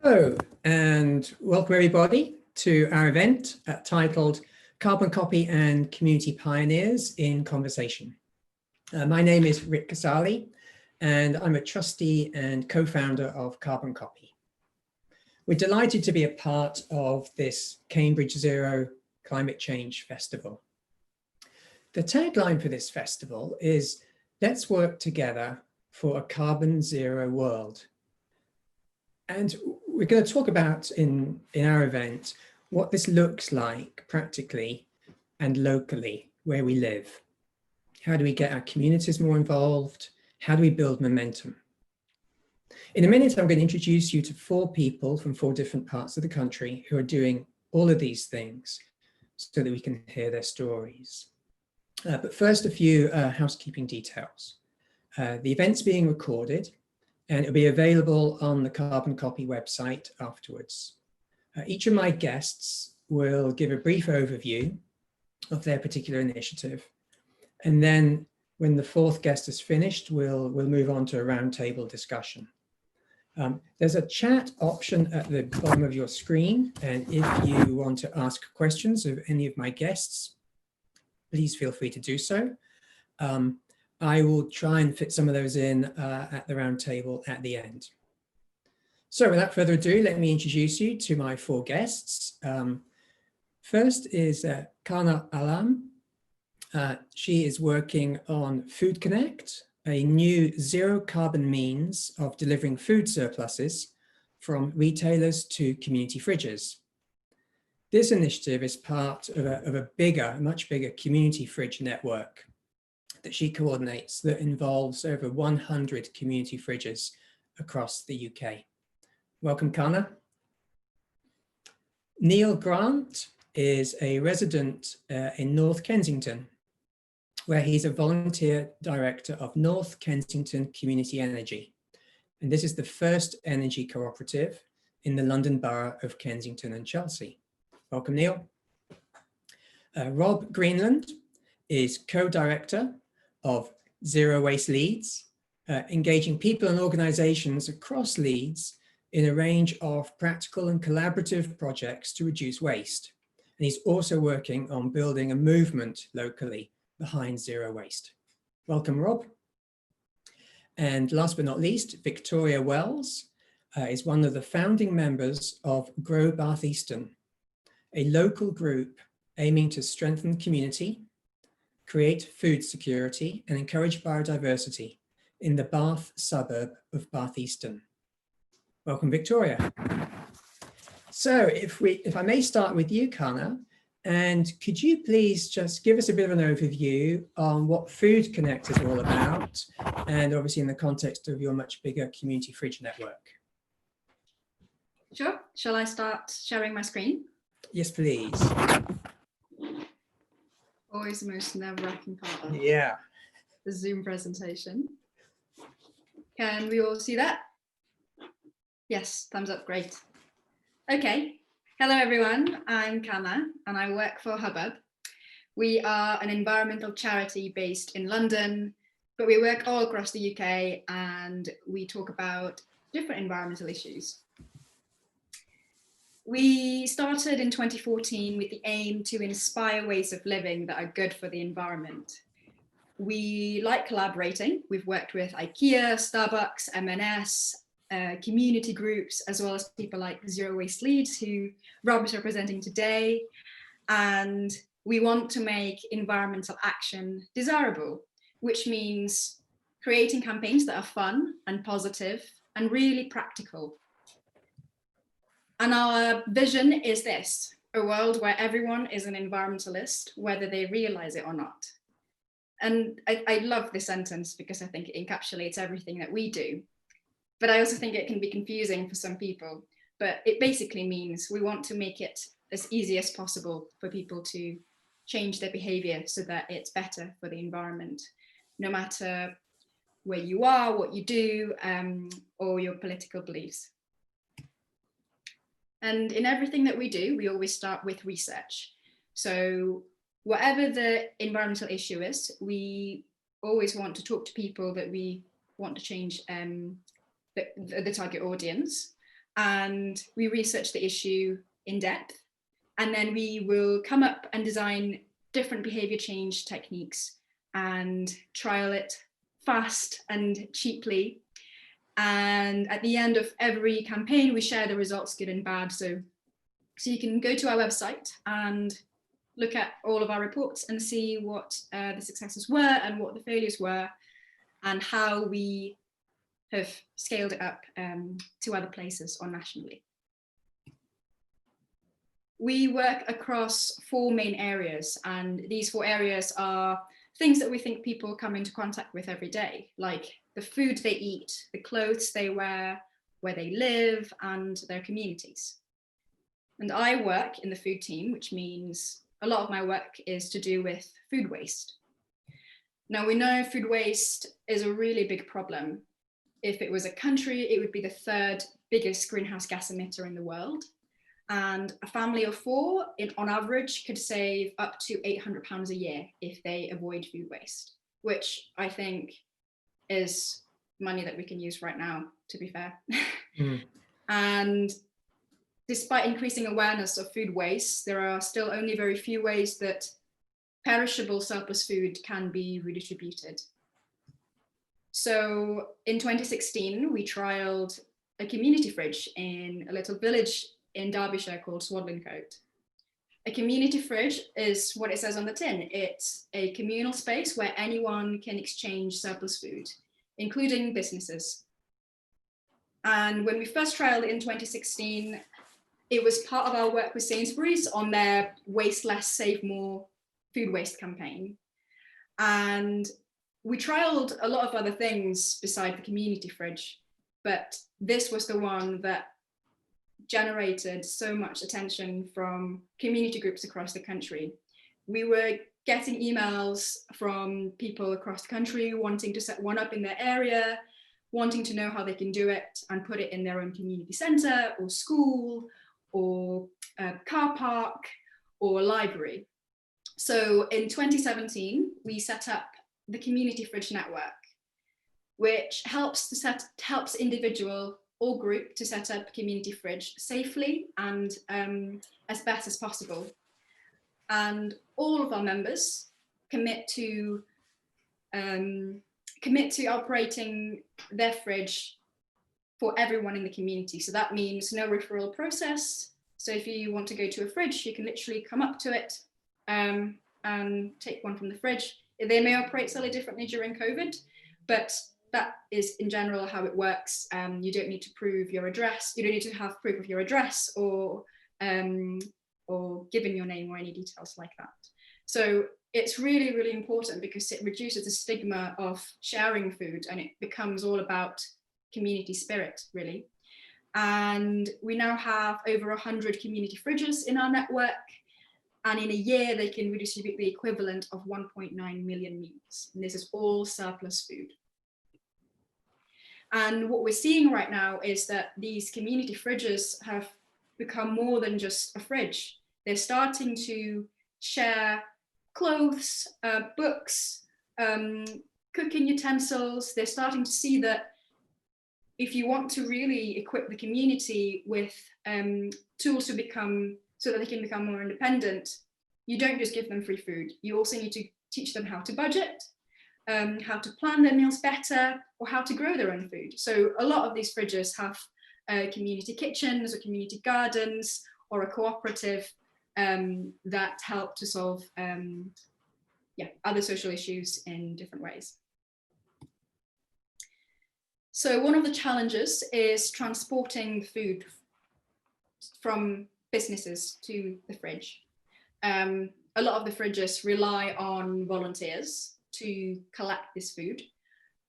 Hello, and welcome everybody to our event titled Carbon Copy and Community Pioneers in Conversation. My name is Ric Casale, and I'm a trustee and co-founder of Carbon Copy. We're delighted to be a part of this Cambridge Zero Climate Change Festival. The tagline for this festival is, "Let's work together for a carbon zero world." And we're going to talk about in our event what this looks like practically and locally where we live. How do we get our communities more involved? How do we build momentum? In a minute, I'm going to introduce you to 4 people from 4 different parts of the country who are doing all of these things so that we can hear their stories. But first, a few housekeeping details. The event's being recorded, and it'll be available on the Carbon Copy website afterwards. Each of my guests will give a brief overview of their particular initiative. And then when the 4th guest is finished, we'll move on to a roundtable discussion. There's a chat option at the bottom of your screen. And if you want to ask questions of any of my guests, please feel free to do so. I will try and fit some of those in at the round table at the end. So without further ado, let me introduce you to my 4 guests. First is Kanahaya. She is working on Food Connect, a new zero carbon means of delivering food surpluses from retailers to community fridges. This initiative is part of a much bigger community fridge network that she coordinates that involves over 100 community fridges across the UK. Welcome, Kana. Neil Grant is a resident in North Kensington, where he's a volunteer director of North Kensington Community Energy. And this is the first energy cooperative in the London Borough of Kensington and Chelsea. Welcome, Neil. Rob Greenland is co-director of Zero Waste Leeds, engaging people and organizations across Leeds in a range of practical and collaborative projects to reduce waste. And he's also working on building a movement locally behind zero waste. Welcome, Rob. And last but not least, Victoria Wells is one of the founding members of Grow Bath Eastern, a local group aiming to strengthen community, create food security, and encourage biodiversity in the Bath suburb of Bath Eastern. Welcome, Victoria. So if I may start with you, Kana, and could you please just give us a bit of an overview on what Food Connect is all about, and obviously in the context of your much bigger community fridge network? Sure. Shall I start sharing my screen? Yes, please. Always the most nerve-wracking part of the Zoom presentation. Can we all see that? Yes, thumbs up, great. Okay, hello everyone, I'm Kana and I work for Hubbub. We are an environmental charity based in London, but we work all across the UK and we talk about different environmental issues. We started in 2014 with the aim to inspire ways of living that are good for the environment. We like collaborating. We've worked with IKEA, Starbucks, M&S, community groups, as well as people like Zero Waste Leeds, who Rob is representing today. And we want to make environmental action desirable, which means creating campaigns that are fun and positive and really practical. And our vision is this: a world where everyone is an environmentalist, whether they realize it or not. And I love this sentence because I think it encapsulates everything that we do. But I also think it can be confusing for some people. But it basically means we want to make it as easy as possible for people to change their behavior so that it's better for the environment, no matter where you are, what you do, or your political beliefs. And in everything that we do, we always start with research. So whatever the environmental issue is, we always want to talk to people that we want to change the target audience. and we research the issue in depth. And then we will come up and design different behavior change techniques and trial it fast and cheaply. And at the end of every campaign, we share the results, good and bad. So you can go to our website and look at all of our reports and see what the successes were and what the failures were, and how we have scaled it up to other places or nationally. We work across 4 main areas, and these 4 areas are things that we think people come into contact with every day, like the food they eat, the clothes they wear, where they live, and their communities. And I work in the food team, which means a lot of my work is to do with food waste. Now, we know food waste is a really big problem. If it was a country, it would be the 3rd biggest greenhouse gas emitter in the world. And a family of 4, on average, could save up to £800 a year if they avoid food waste, which I think is money that we can use right now, to be fair. And despite increasing awareness of food waste, there are still only very few ways that perishable surplus food can be redistributed. So in 2016, we trialed a community fridge in a little village in Derbyshire called Swadlincote. A community fridge is what it says on the tin. It's a communal space where anyone can exchange surplus food, including businesses. And when we first trialed it in 2016, it was part of our work with Sainsbury's on their Waste Less, Save More food waste campaign. And we trialed a lot of other things beside the community fridge, but this was the one that generated so much attention from community groups across the country. We were getting emails from people across the country wanting to set one up in their area, wanting to know how they can do it and put it in their own community centre or school or car park or library. So in 2017, we set up the Community Fridge Network, which helps individual or group to set up community fridge safely and as best as possible. And all of our members commit to operating their fridge for everyone in the community. So that means no referral process. So if you want to go to a fridge, you can literally come up to it and take one from the fridge. They may operate slightly differently during COVID, but that is in general how it works. You don't need to prove your address. You don't need to have proof of your address or giving your name or any details like that. So it's really, really important because it reduces the stigma of sharing food and it becomes all about community spirit, really. And we now have over 100 community fridges in our network. And in a year, they can redistribute the equivalent of 1.9 million meals. And this is all surplus food. And what we're seeing right now is that these community fridges have become more than just a fridge. They're starting to share clothes, books, cooking utensils. They're starting to see that if you want to really equip the community with tools to become, so that they can become more independent, you don't just give them free food. You also need to teach them how to budget, how to plan their meals better, or how to grow their own food. So a lot of these fridges have community kitchens or community gardens or a cooperative that help to solve other social issues in different ways. So one of the challenges is transporting food from businesses to the fridge. A lot of the fridges rely on volunteers to collect this food,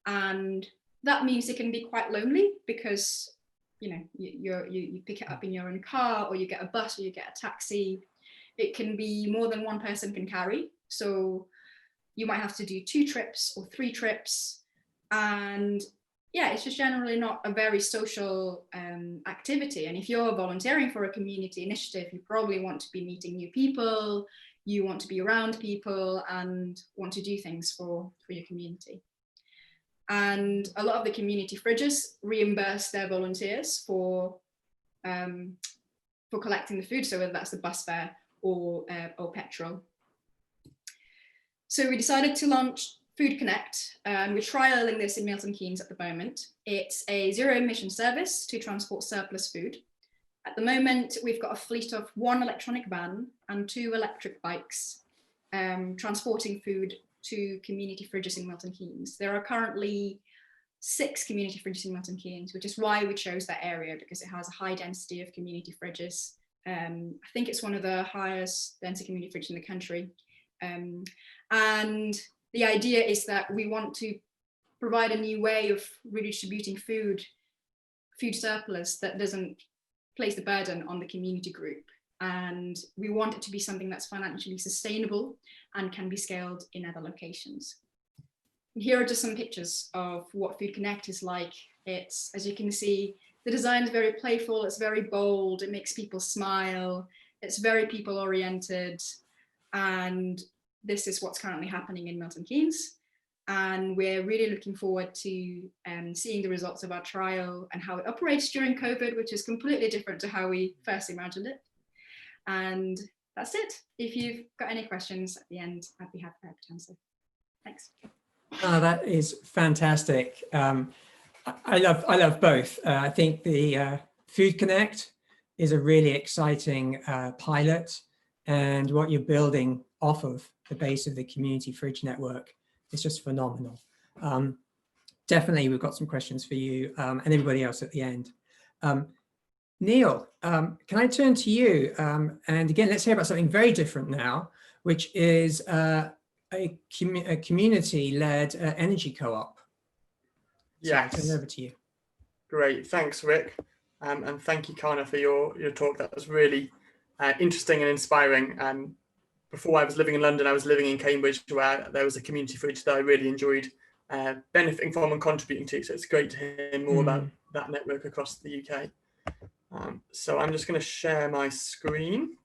and that means it can be quite lonely because you pick it up in your own car, or you get a bus, or you get a taxi. It can be more than one person can carry, so you might have to do 2 trips or 3 trips, and yeah, it's just generally not a very social activity. And if you're volunteering for a community initiative, you probably want to be meeting new people, you want to be around people and want to do things for your community. And a lot of the community fridges reimburse their volunteers for for collecting the food, so whether that's the bus fare or petrol. So we decided to launch Food Connect. We're trialing this in Milton Keynes at the moment. It's a zero emission service to transport surplus food. At the moment, we've got a fleet of 1 electronic van and 2 electric bikes transporting food to community fridges in Milton Keynes. There are currently 6 community fridges in Milton Keynes, which is why we chose that area, because it has a high density of community fridges. I think it's one of the highest density community fridges in the country. And the idea is that we want to provide a new way of redistributing food surplus that doesn't place the burden on the community group. And we want it to be something that's financially sustainable and can be scaled in other locations. Here are just some pictures of what Food Connect is like. It's, as you can see, the design is very playful, it's very bold, it makes people smile, it's very people oriented. And this is what's currently happening in Milton Keynes. And we're really looking forward to seeing the results of our trial and how it operates during COVID, which is completely different to how we first imagined it. And that's it. If you've got any questions at the end, I'd be happy to answer. Thanks. Oh, that is fantastic. I love both. I think the Food Connect is a really exciting pilot, and what you're building off of the base of the community fridge network is just phenomenal. Definitely, we've got some questions for you and everybody else at the end. Neil, can I turn to you? And again, let's hear about something very different now, which is a community-led energy co-op. Yes. So I'll turn it over to you. Great, thanks, Rick. And thank you, Kana, for your talk. That was really interesting and inspiring. Before I was living in London, I was living in Cambridge, where there was a community fridge that I really enjoyed benefiting from and contributing to. So it's great to hear more about that network across the UK. So I'm just going to share my screen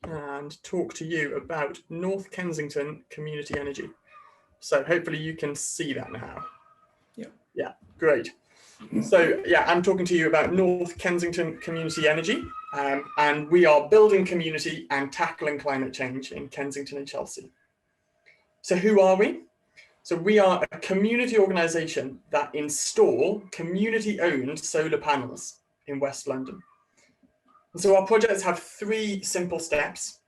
and talk to you about North Kensington Community Energy. So hopefully you can see that now. Yeah, great. So yeah, I'm talking to you about North Kensington Community Energy, and we are building community and tackling climate change in Kensington and Chelsea. So who are we? So we are a community organisation that install community-owned solar panels in West London. And so our projects have 3 simple steps.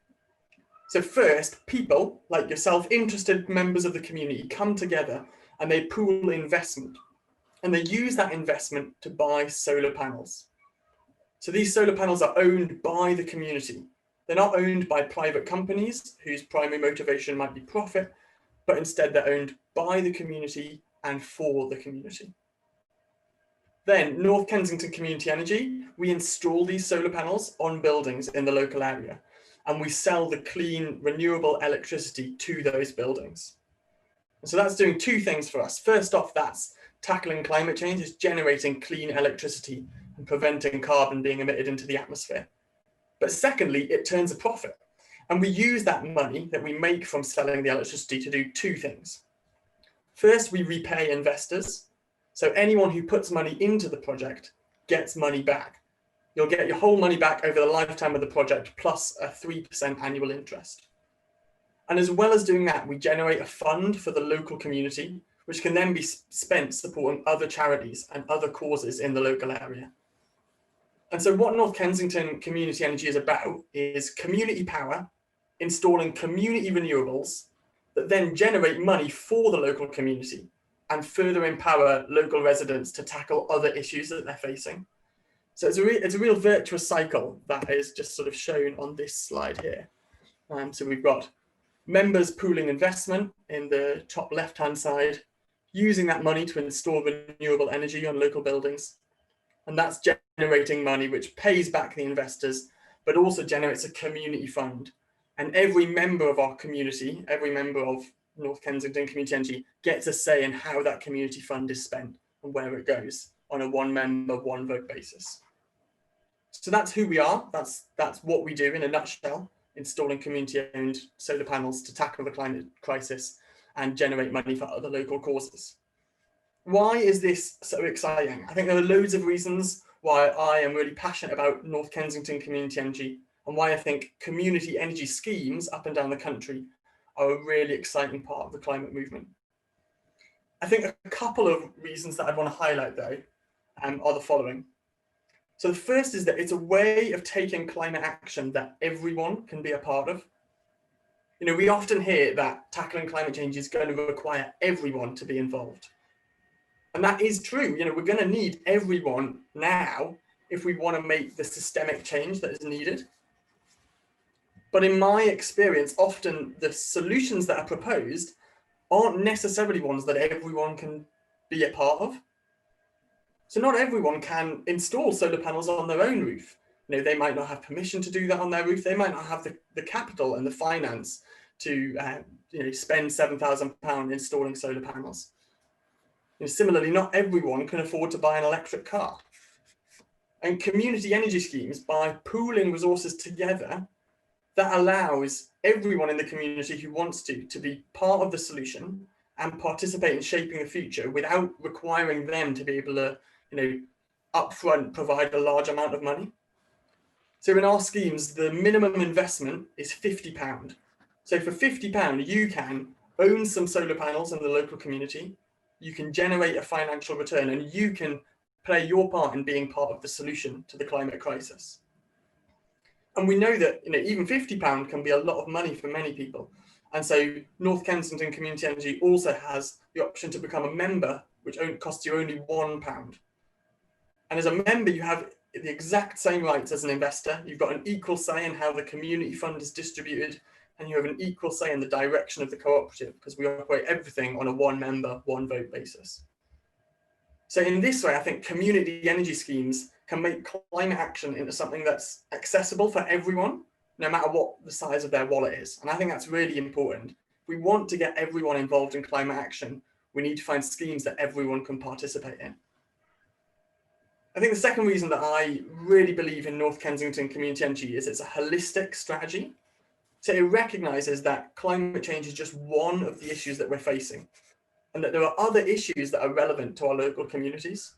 So first, people like yourself, interested members of the community, come together and they pool investment. And they use that investment to buy solar panels. So these solar panels are owned by the community. They're not owned by private companies whose primary motivation might be profit, but instead they're owned by the community and for the community. Then North Kensington Community Energy, we install these solar panels on buildings in the local area, and we sell the clean, renewable electricity to those buildings. And so that's doing 2 things for us. First off, that's tackling climate change, is generating clean electricity and preventing carbon being emitted into the atmosphere. But secondly, it turns a profit. And we use that money that we make from selling the electricity to do 2 things. First, we repay investors. So anyone who puts money into the project gets money back. You'll get your whole money back over the lifetime of the project, plus a 3% annual interest. And as well as doing that, we generate a fund for the local community, which can then be spent supporting other charities and other causes in the local area. And so what North Kensington Community Energy is about is community power, installing community renewables that then generate money for the local community and further empower local residents to tackle other issues that they're facing. So it's a real virtuous cycle that is just sort of shown on this slide here. So we've got members pooling investment in the top left-hand side, using that money to install renewable energy on local buildings. And that's generating money which pays back the investors, but also generates a community fund. And every member of our community, every member of North Kensington Community Energy gets a say in how that community fund is spent and where it goes on a 1 member, 1 vote basis. So that's who we are. That's what we do in a nutshell, installing community-owned solar panels to tackle the climate crisis and generate money for other local causes. Why is this so exciting? I think there are loads of reasons why I am really passionate about North Kensington community energy and why I think community energy schemes up and down the country are a really exciting part of the climate movement. I think a couple of reasons that I'd want to highlight though are the following. So the first is that it's a way of taking climate action that everyone can be a part of. You know, we often hear that tackling climate change is going to require everyone to be involved. And that is true. You know, we're going to need everyone now if we want to make the systemic change that is needed. But in my experience, often the solutions that are proposed aren't necessarily ones that everyone can be a part of. So not everyone can install solar panels on their own roof. You know, they might not have permission to do that on their roof. They might not have the capital and the finance to spend £7,000 installing solar panels. You know, similarly, not everyone can afford to buy an electric car. And community energy schemes, by pooling resources together, that allows everyone in the community who wants to be part of the solution and participate in shaping the future without requiring them to be able to, upfront provide a large amount of money. So in our schemes, the minimum investment is £50. So for £50, you can own some solar panels in the local community, you can generate a financial return, and you can play your part in being part of the solution to the climate crisis. And we know that even £50 can be a lot of money for many people. And so North Kensington Community Energy also has the option to become a member, which costs you only £1. And as a member, you have the exact same rights as an investor. You've got an equal say in how the community fund is distributed, and you have an equal say in the direction of the cooperative, because we operate everything on a one member, one vote basis. So in this way, I think community energy schemes can make climate action into something that's accessible for everyone, no matter what the size of their wallet is. And I think that's really important. If we want to get everyone involved in climate action, we need to find schemes that everyone can participate in. I think the second reason that I really believe in North Kensington Community Energy is it's a holistic strategy. So it recognises that climate change is just one of the issues that we're facing, and that there are other issues that are relevant to our local communities.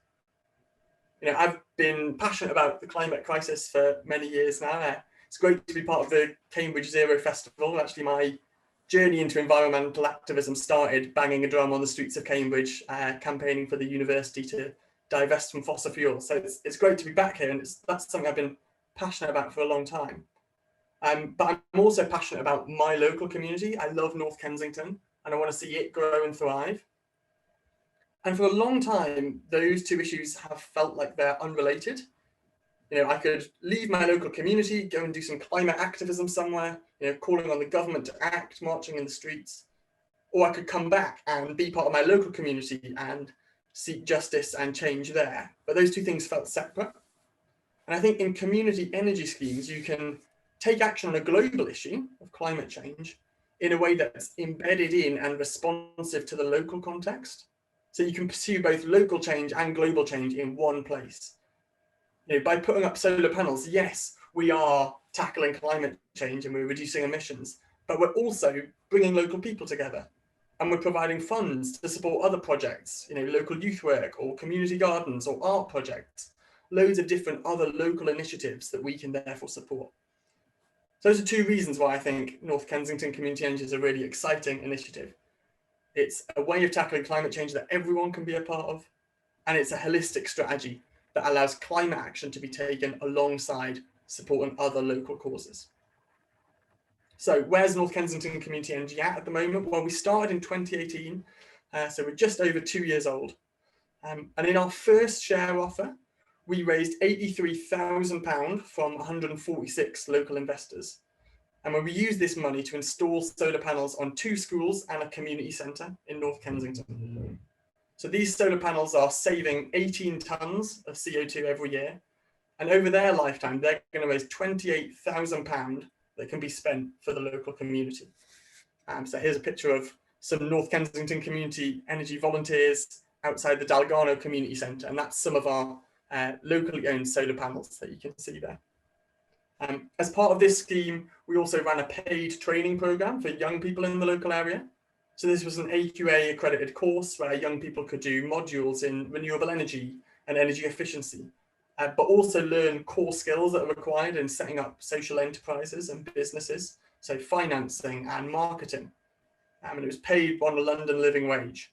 I've been passionate about the climate crisis for many years now. It's great to be part of the Cambridge Zero Festival. Actually, my journey into environmental activism started banging a drum on the streets of Cambridge, campaigning for the university to divest from fossil fuels. So it's great to be back here, and that's something I've been passionate about for a long time. But I'm also passionate about my local community. I love North Kensington, and I want to see it grow and thrive. And for a long time, those two issues have felt like they're unrelated. I could leave my local community, go and do some climate activism somewhere, calling on the government to act, marching in the streets, or I could come back and be part of my local community and seek justice and change there. But those two things felt separate. And I think in community energy schemes, you can take action on a global issue of climate change in a way that's embedded in and responsive to the local context. So you can pursue both local change and global change in one place. By putting up solar panels, yes, we are tackling climate change and we're reducing emissions, but we're also bringing local people together, and we're providing funds to support other projects, local youth work or community gardens or art projects, loads of different other local initiatives that we can therefore support. So those are two reasons why I think North Kensington Community Energy is a really exciting initiative. It's a way of tackling climate change that everyone can be a part of, and it's a holistic strategy that allows climate action to be taken alongside supporting other local causes. So where's North Kensington Community Energy at the moment? Well, we started in 2018, so we're just over 2 years old. And in our first share offer, we raised £83,000 from 146 local investors. And when we use this money to install solar panels on 2 schools and a community centre in North Kensington. So these solar panels are saving 18 tonnes of CO2 every year. And over their lifetime, they're going to raise £28,000 that can be spent for the local community. So here's a picture of some North Kensington Community Energy volunteers outside the Dalgarno Community Centre. And that's some of our locally owned solar panels that you can see there. As part of this scheme, we also ran a paid training programme for young people in the local area. So this was an AQA accredited course where young people could do modules in renewable energy and energy efficiency. but also learn core skills that are required in setting up social enterprises and businesses, so financing and marketing. And it was paid on a London living wage.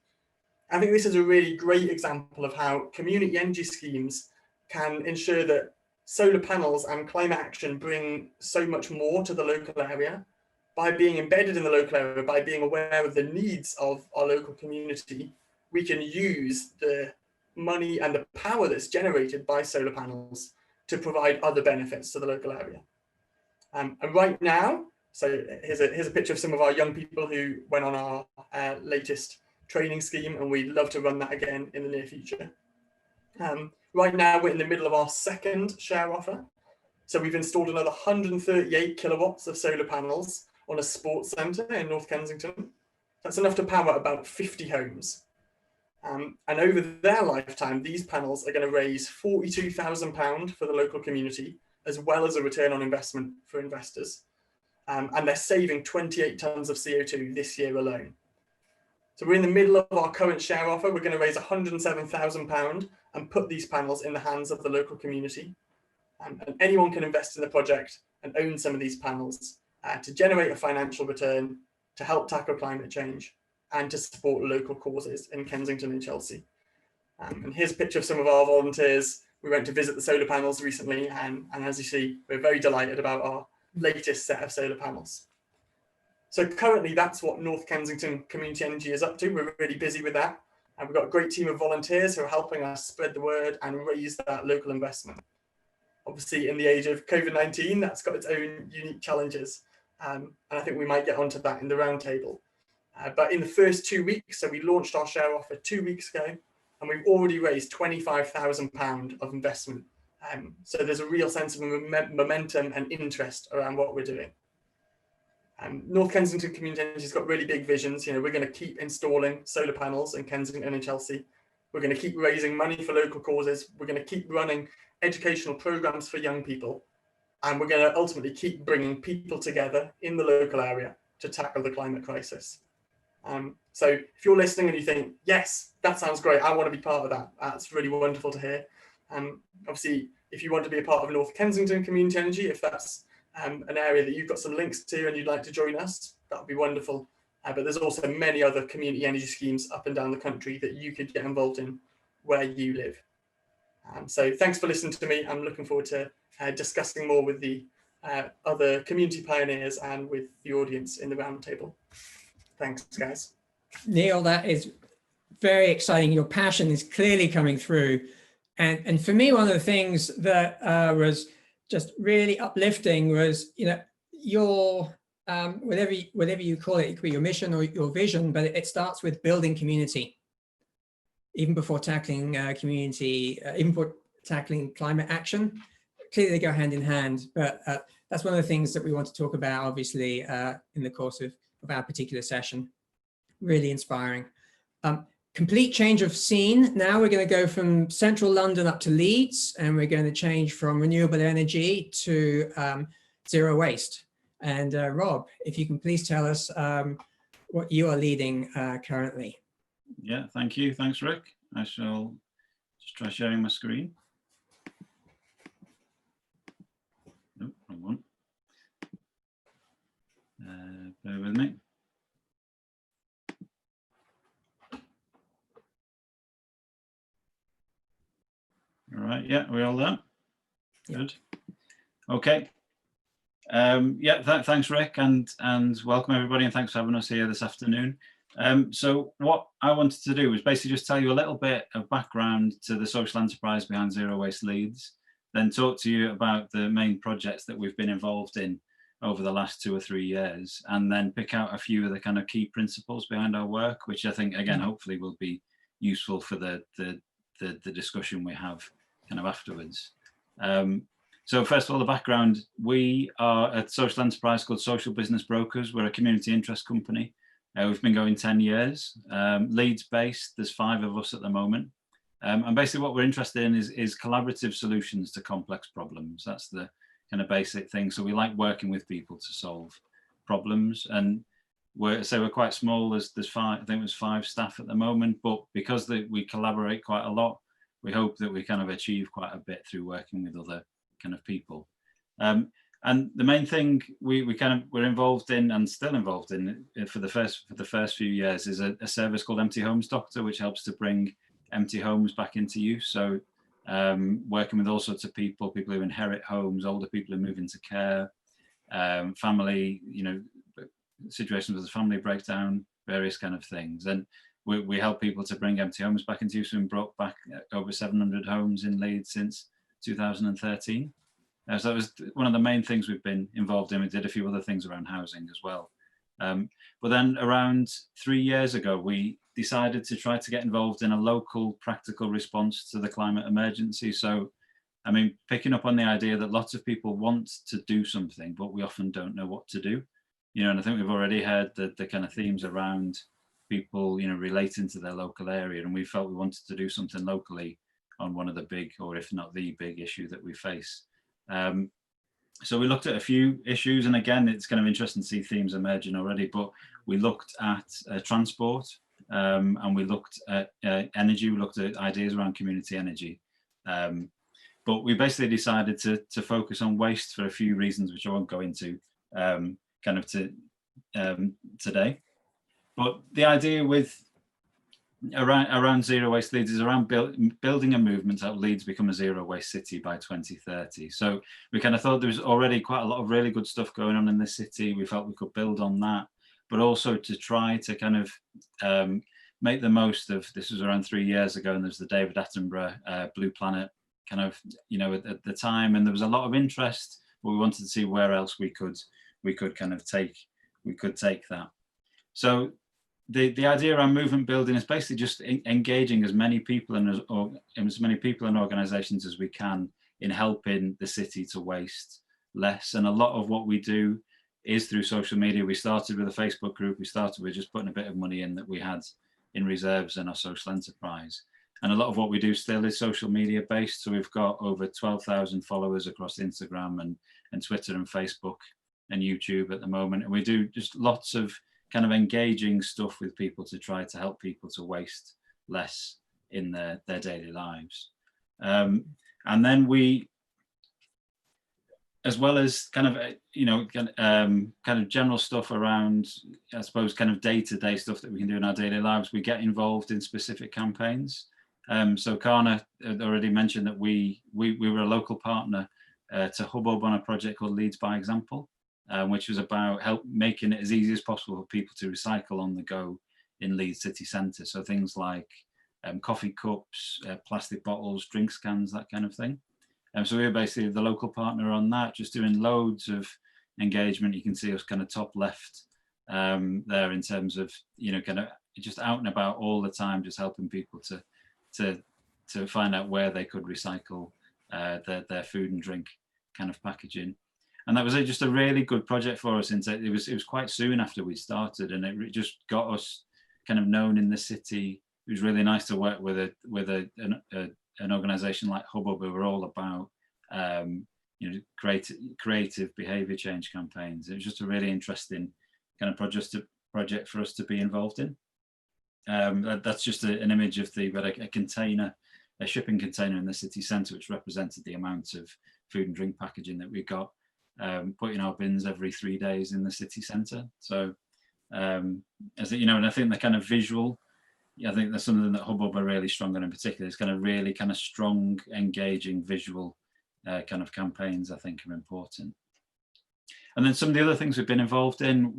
I think this is a really great example of how community energy schemes can ensure that solar panels and climate action bring so much more to the local area. By being embedded in the local area, by being aware of the needs of our local community, we can use the money and the power that's generated by solar panels to provide other benefits to the local area. And right now, so here's a picture of some of our young people who went on our latest training scheme, and we'd love to run that again in the near future. Right now, we're in the middle of our second share offer. So we've installed another 138 kilowatts of solar panels on a sports centre in North Kensington. That's enough to power about 50 homes. And over their lifetime, these panels are going to raise £42,000 for the local community, as well as a return on investment for investors. And they're saving 28 tonnes of CO2 this year alone. So we're in the middle of our current share offer. We're going to raise £107,000 and put these panels in the hands of the local community. And anyone can invest in the project and own some of these panels to generate a financial return, to help tackle climate change, and to support local causes in Kensington and Chelsea. And here's a picture of some of our volunteers. We went to visit the solar panels recently, and as you see, we're very delighted about our latest set of solar panels. So currently, that's what North Kensington Community Energy is up to. We're really busy with that. And we've got a great team of volunteers who are helping us spread the word and raise that local investment. Obviously, in the age of COVID-19, that's got its own unique challenges. And I think we might get onto that in the roundtable. But in the first 2 weeks, so we launched our share offer 2 weeks ago, and we've already raised £25,000 of investment. So there's a real sense of momentum and interest around what we're doing. North Kensington Community Energy has got really big visions. You know, we're going to keep installing solar panels in Kensington and Chelsea. We're going to keep raising money for local causes. We're going to keep running educational programs for young people. And we're going to ultimately keep bringing people together in the local area to tackle the climate crisis. So if you're listening and you think, yes, that sounds great, I want to be part of that, that's really wonderful to hear. Obviously, if you want to be a part of North Kensington Community Energy, if that's an area that you've got some links to and you'd like to join us, that would be wonderful. But there's also many other community energy schemes up and down the country that you could get involved in where you live. So thanks for listening to me. I'm looking forward to discussing more with the other community pioneers and with the audience in the roundtable. Thanks, guys. Neil, that is very exciting. Your passion is clearly coming through. And for me, one of the things that was just really uplifting was, you know, your, whatever you call it, it could be your mission or your vision, but it starts with building community. Even before tackling even before tackling climate action, clearly they go hand in hand. But that's one of the things that we want to talk about, obviously, in the course of our particular session. Really inspiring. Complete change of scene. Now we're going to go from central London up to Leeds, and we're going to change from renewable energy to zero waste. And Rob, if you can please tell us what you are leading currently. Yeah, thank you. Thanks, Rick. I shall just try sharing my screen. Nope, wrong one. Bear with me. All right, yeah, we all there? Good. Okay. Yeah, thanks, Rick, and welcome everybody, and thanks for having us here this afternoon. So what I wanted to do was basically just tell you a little bit of background to the social enterprise behind Zero Waste Leeds, then talk to you about the main projects that we've been involved in over the last 2 or 3 years, and then pick out a few of the kind of key principles behind our work, which I think, again, hopefully will be useful for the discussion we have kind of afterwards. So first of all, the background: we are a social enterprise called Social Business Brokers. We're a community interest company. We've been going 10 years, Leeds-based. There's 5 of us at the moment. And basically what we're interested in is collaborative solutions to complex problems. That's the kind of basic thing. So we like working with people to solve problems. And we're quite small. There's 5, I think there's 5 staff at the moment, but because we collaborate quite a lot, we hope that we kind of achieve quite a bit through working with other kind of people. And the main thing we're involved in and still involved in for the first few years is a service called Empty Homes Doctor, which helps to bring empty homes back into use. So working with all sorts of people who inherit homes, older people who move into care, family, situations with a family breakdown, various kind of things. And we help people to bring empty homes back into use. We've brought back over 700 homes in Leeds since 2013. So that was one of the main things we've been involved in. We did a few other things around housing as well. But then around 3 years ago, we decided to try to get involved in a local practical response to the climate emergency. So, I mean, picking up on the idea that lots of people want to do something, but we often don't know what to do. And I think we've already heard the kind of themes around people, relating to their local area. And we felt we wanted to do something locally on one of the big, or if not the big issue that we face. So we looked at a few issues, and again, it's kind of interesting to see themes emerging already, but we looked at transport, and we looked at energy, we looked at ideas around community energy. But we basically decided to focus on waste for a few reasons, which I won't go into today. But the idea with around Zero Waste Leeds is around building a movement to help Leeds become a zero waste city by 2030. So we kind of thought there was already quite a lot of really good stuff going on in the city. We felt we could build on that, but also to try to kind of make the most of, this was around 3 years ago, and there's the David Attenborough Blue Planet kind of, at the time, and there was a lot of interest, but we wanted to see where else we could kind of take that. So the idea around movement building is basically just engaging as many people and organizations as we can in helping the city to waste less. And a lot of what we do is through social media. We started with a Facebook group. We started with just putting a bit of money in that we had in reserves in our social enterprise. And a lot of what we do still is social media based. So we've got over 12,000 followers across Instagram and Twitter and Facebook and YouTube at the moment. And we do just lots of kind of engaging stuff with people to try to help people to waste less in their daily lives. And then we, as well as kind of general stuff around, I suppose, kind of day-to-day stuff that we can do in our daily lives, we get involved in specific campaigns. So Kana had already mentioned that we were a local partner to Hubbub on a project called Leeds by Example, which was about making it as easy as possible for people to recycle on the go in Leeds city centre. So things like coffee cups, plastic bottles, drink cans, that kind of thing. So we were basically the local partner on that, just doing loads of engagement. You can see us kind of top left there in terms of, kind of just out and about all the time, just helping people to find out where they could recycle their food and drink kind of packaging. And that was just a really good project for us. It was quite soon after we started, and it just got us kind of known in the city. It was really nice to work with an organisation like Hubbub, who were all about creative behaviour change campaigns. It was just a really interesting kind of project for us to be involved in. That's just an image of a shipping container in the city centre, which represented the amount of food and drink packaging that we got. Put in our bins every 3 days in the city centre. So, and I think the kind of visual, I think that's something that Hubbub are really strong on in particular. It's kind of really kind of strong, engaging visual kind of campaigns, I think, are important. And then some of the other things we've been involved in,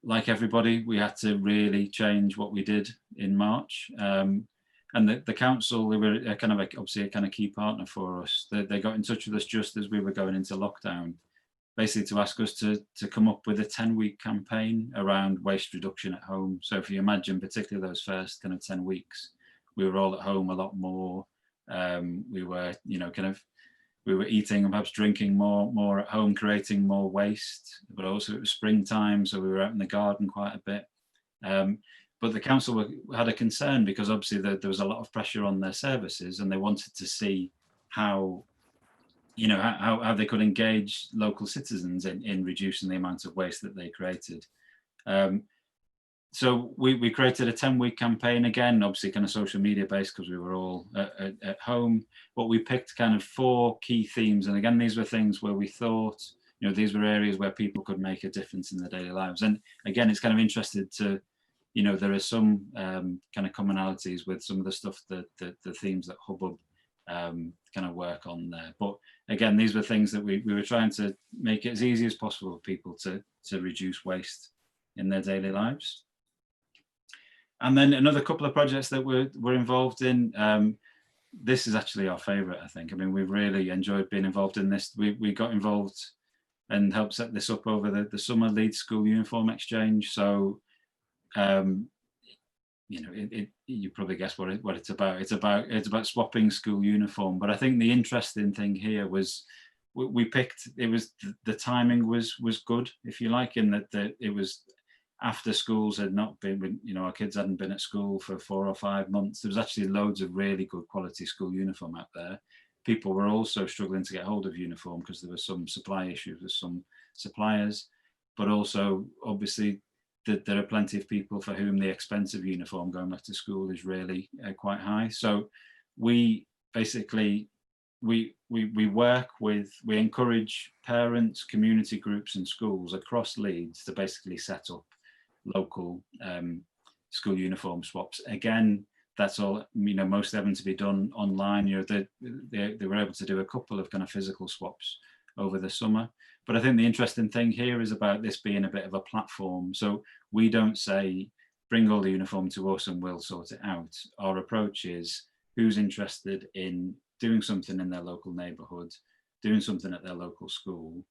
like everybody, we had to really change what we did in March. And the council, they were obviously a kind of key partner for us. They got in touch with us just as we were going into lockdown, basically to ask us to come up with a 10-week campaign around waste reduction at home. So if you imagine, particularly those first kind of 10 weeks, we were all at home a lot more. We were, we were eating and perhaps drinking more at home, creating more waste, but also it was springtime, so we were out in the garden quite a bit. But the council had a concern because obviously there was a lot of pressure on their services, and they wanted to see how they could engage local citizens in reducing the amount of waste that they created. so we created a 10-week campaign, again, obviously kind of social media based because we were all at home, but we picked kind of 4 key themes. And again, these were things where we thought, these were areas where people could make a difference in their daily lives. And again, it's kind of interested to, there are some kind of commonalities with some of the stuff that the themes that Hubbub kind of work on there. But again, these were things that we were trying to make it as easy as possible for people to reduce waste in their daily lives. And then another couple of projects that we're involved in. This is actually our favourite, I think. I mean, we've really enjoyed being involved in this. We got involved and helped set this up over the summer Leeds School Uniform Exchange. So, you probably guess what it's about. It's about swapping school uniform. But I think the interesting thing here was we picked. It was the timing was good, if you like, in that it was after schools had not been, our kids hadn't been at school for 4 or 5 months. There was actually loads of really good quality school uniform out there. People were also struggling to get hold of uniform because there were some supply issues with some suppliers, but also obviously there are plenty of people for whom the expense of uniform going back to school is really quite high. So we basically, we encourage parents, community groups and schools across Leeds to basically set up local school uniform swaps. Again, that's all, most of them to be done online. They were able to do a couple of kind of physical swaps over the summer. But I think the interesting thing here is about this being a bit of a platform. So we don't say, bring all the uniform to us and we'll sort it out. Our approach is, who's interested in doing something in their local neighbourhood, doing something at their local school?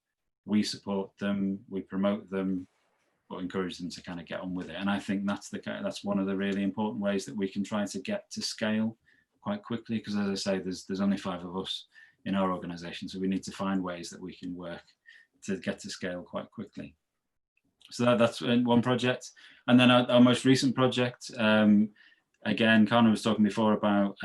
We support them, we promote them, but encourage them to kind of get on with it. And I think that's one of the really important ways that we can try to get to scale quite quickly, because as I say, there's only 5 of us in our organisation, so we need to find ways that we can work to get to scale quite quickly. So that's one project. And then our most recent project, again, Kana was talking before about,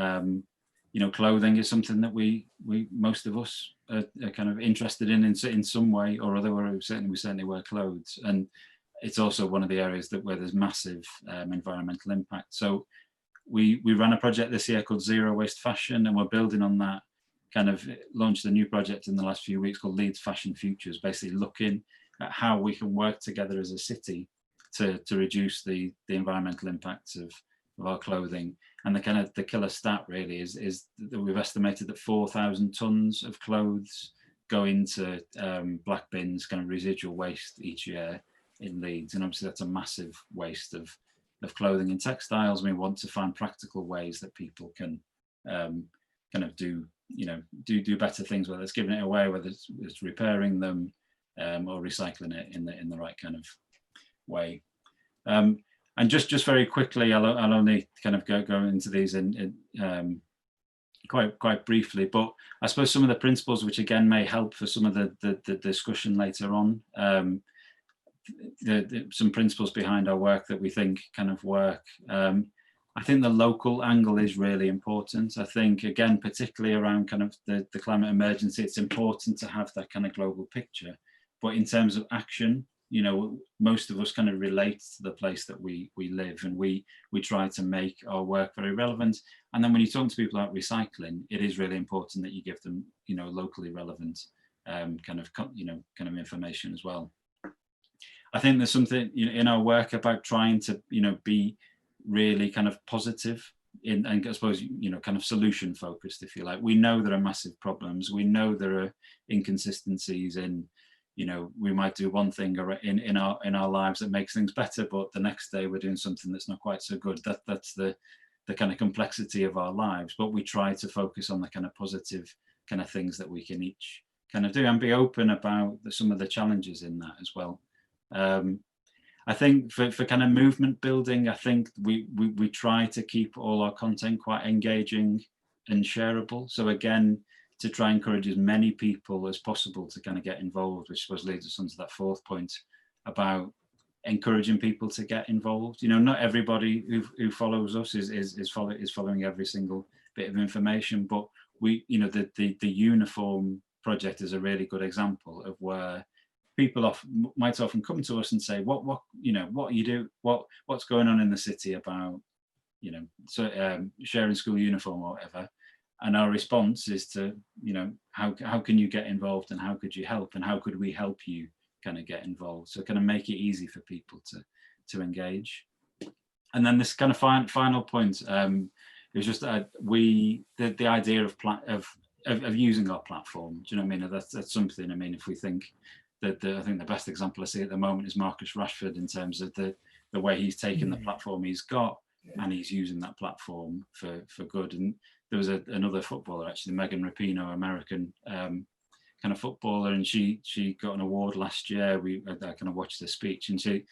clothing is something that we most of us are kind of interested in some way or other. Where we certainly wear clothes, and it's also one of the areas where there's massive environmental impact. So we ran a project this year called Zero Waste Fashion, and we're building on that. Kind of launched a new project in the last few weeks called Leeds Fashion Futures, basically looking at how we can work together as a city to reduce the environmental impacts of our clothing. And the killer stat really is that we've estimated that 4,000 tons of clothes go into black bins, kind of residual waste each year in Leeds. And obviously that's a massive waste of clothing and textiles. We want to find practical ways that people can kind of do better things, whether it's giving it away, whether it's repairing them or recycling it in the right kind of way. And just very quickly, I'll only kind of go into these in quite briefly, but I suppose some of the principles which again may help for some of the discussion later on. Some principles behind our work that we think kind of work. I think the local angle is really important. I think, again, particularly around kind of the climate emergency, it's important to have that kind of global picture. But in terms of action, most of us kind of relate to the place that we live, and we try to make our work very relevant. And then when you talk to people about recycling, it is really important that you give them, locally relevant kind of information as well. I think there's something in our work about trying to, be really kind of positive and I suppose, kind of solution focused, if you like. We know there are massive problems. We know there are inconsistencies in, we might do one thing in our lives that makes things better, but the next day we're doing something that's not quite so good. That's the kind of complexity of our lives, but we try to focus on the kind of positive kind of things that we can each kind of do and be open about some of the challenges in that as well. I think for kind of movement building, I think we try to keep all our content quite engaging and shareable. So again, to try and encourage as many people as possible to kind of get involved, which I suppose leads us on to that 4th point about encouraging people to get involved. Not everybody who follows us is following every single bit of information, but the uniform project is a really good example of where people might often come to us and say, what you do, what's going on in the city about, sharing school uniform or whatever. And our response is to, how can you get involved, and how could you help, and how could we help you kind of get involved? So kind of make it easy for people to engage. And then this kind of final point, it was just the idea of using our platform. Do you know what I mean? That's something. I mean, if we think that I think the best example I see at the moment is Marcus Rashford, in terms of the way he's taken the platform he's got, and he's using that platform for good. And there was another footballer, actually, Megan Rapinoe, American kind of footballer, and she got an award last year. I kind of watched the speech, and she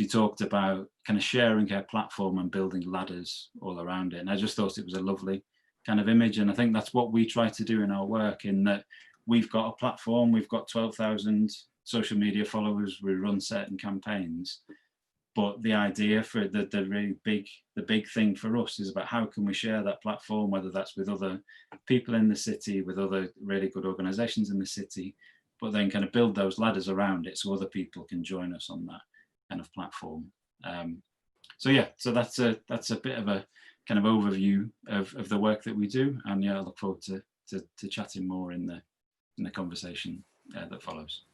talked about kind of sharing her platform and building ladders all around it. And I just thought it was a lovely kind of image. And I think that's what we try to do in our work, in that we've got a platform, we've got 12,000 social media followers, we run certain campaigns. But the idea for the big thing for us is about how can we share that platform, whether that's with other people in the city, with other really good organisations in the city, but then kind of build those ladders around it so other people can join us on that kind of platform. So that's a bit of a kind of overview of the work that we do, and I look forward to chatting more in the conversation that follows.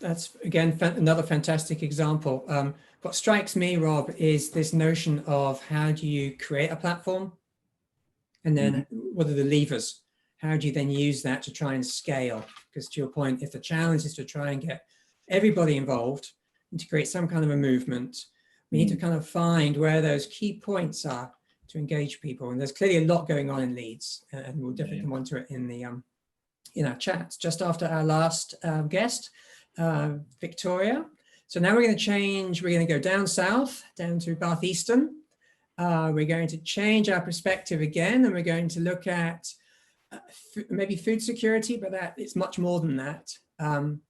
That's, again, another fantastic example. What strikes me, Rob, is this notion of how do you create a platform, and then what are the levers? How do you then use that to try and scale? Because to your point, if the challenge is to try and get everybody involved and to create some kind of a movement, we need to kind of find where those key points are to engage people. And there's clearly a lot going on in Leeds, and we'll definitely come on to it in our chat just after our last guest, Victoria. So now we're going to change, we're going to go down south, down to Bath Eastern. We're going to change our perspective again, and we're going to look at maybe food security, but it's much more than that. And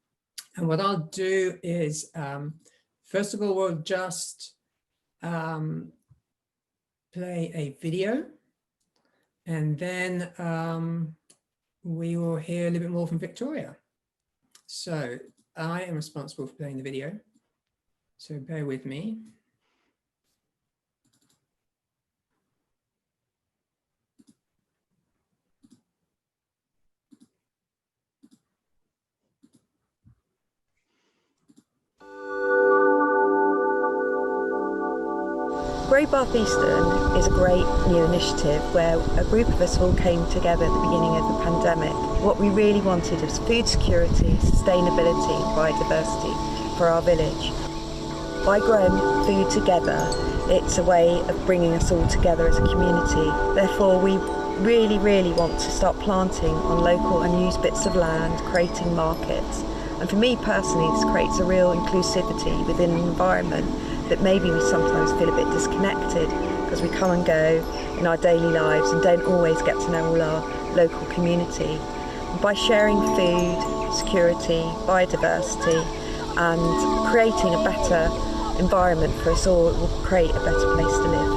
what I'll do is, first of all, we'll just play a video, and then we will hear a little bit more from Victoria. So I am responsible for playing the video, so bear with me. Grow Bath Eastern is a great new initiative where a group of us all came together at the beginning of the pandemic. What we really wanted was food security, sustainability, biodiversity for our village. By growing food together, it's a way of bringing us all together as a community. Therefore, we really want to start planting on local unused bits of land, creating markets. And for me personally, this creates a real inclusivity within an environment that maybe we sometimes feel a bit disconnected because we come and go in our daily lives and don't always get to know all our local community. By sharing food, security, biodiversity, and creating a better environment for us all, it will create a better place to live.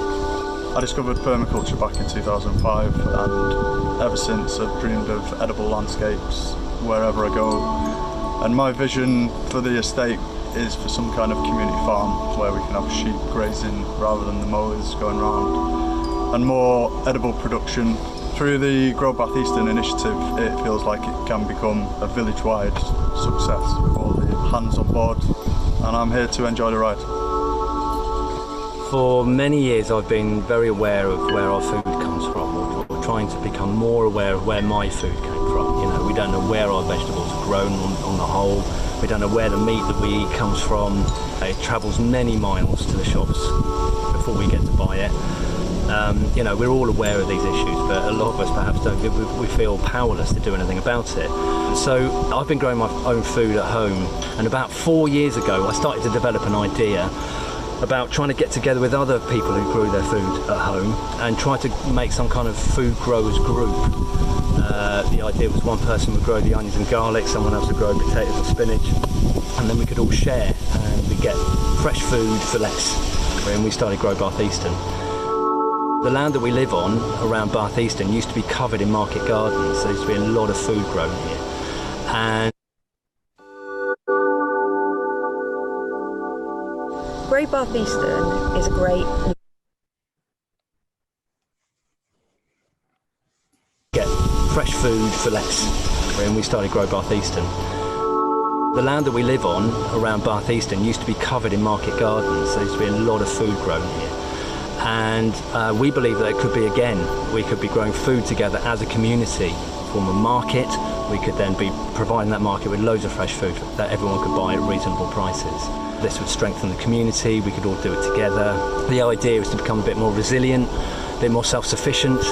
I discovered permaculture back in 2005, and ever since I've dreamed of edible landscapes wherever I go. And my vision for the estate is for some kind of community farm where we can have sheep grazing rather than the mowers going round, and more edible production. Through the Grow Bath Eastern initiative, it feels like it can become a village-wide success with all the hands on board, and I'm here to enjoy the ride. For many years I've been very aware of where our food comes from, or trying to become more aware of where my food came from. You know, we don't know where our vegetables are grown on the whole. We don't know where the meat that we eat comes from. It travels many miles to the shops before we get to buy it. You know, we're all aware of these issues, but a lot of us perhaps don't. We feel powerless to do anything about it. So I've been growing my own food at home, and about 4 years ago I started to develop an idea about trying to get together with other people who grew their food at home and try to make some kind of food growers group. The idea was one person would grow the onions and garlic, someone else would grow potatoes and spinach, and then we could all share and we'd get fresh food for less. And we started Grow Bath Eastern. The land that we live on around Bath Eastern used to be covered in market gardens. There used to be a lot of food grown here. And Bath Eastern is a great get fresh food for less, and we started Grow Bath Eastern. The land that we live on around Bath Eastern used to be covered in market gardens. There used to be a lot of food grown here, and we believe that it could be again. We could be growing food together as a community, form a market. We could then be providing that market with loads of fresh food that everyone could buy at reasonable prices. This would strengthen the community. We could all do it together. The idea is to become a bit more resilient, a bit more self-sufficient,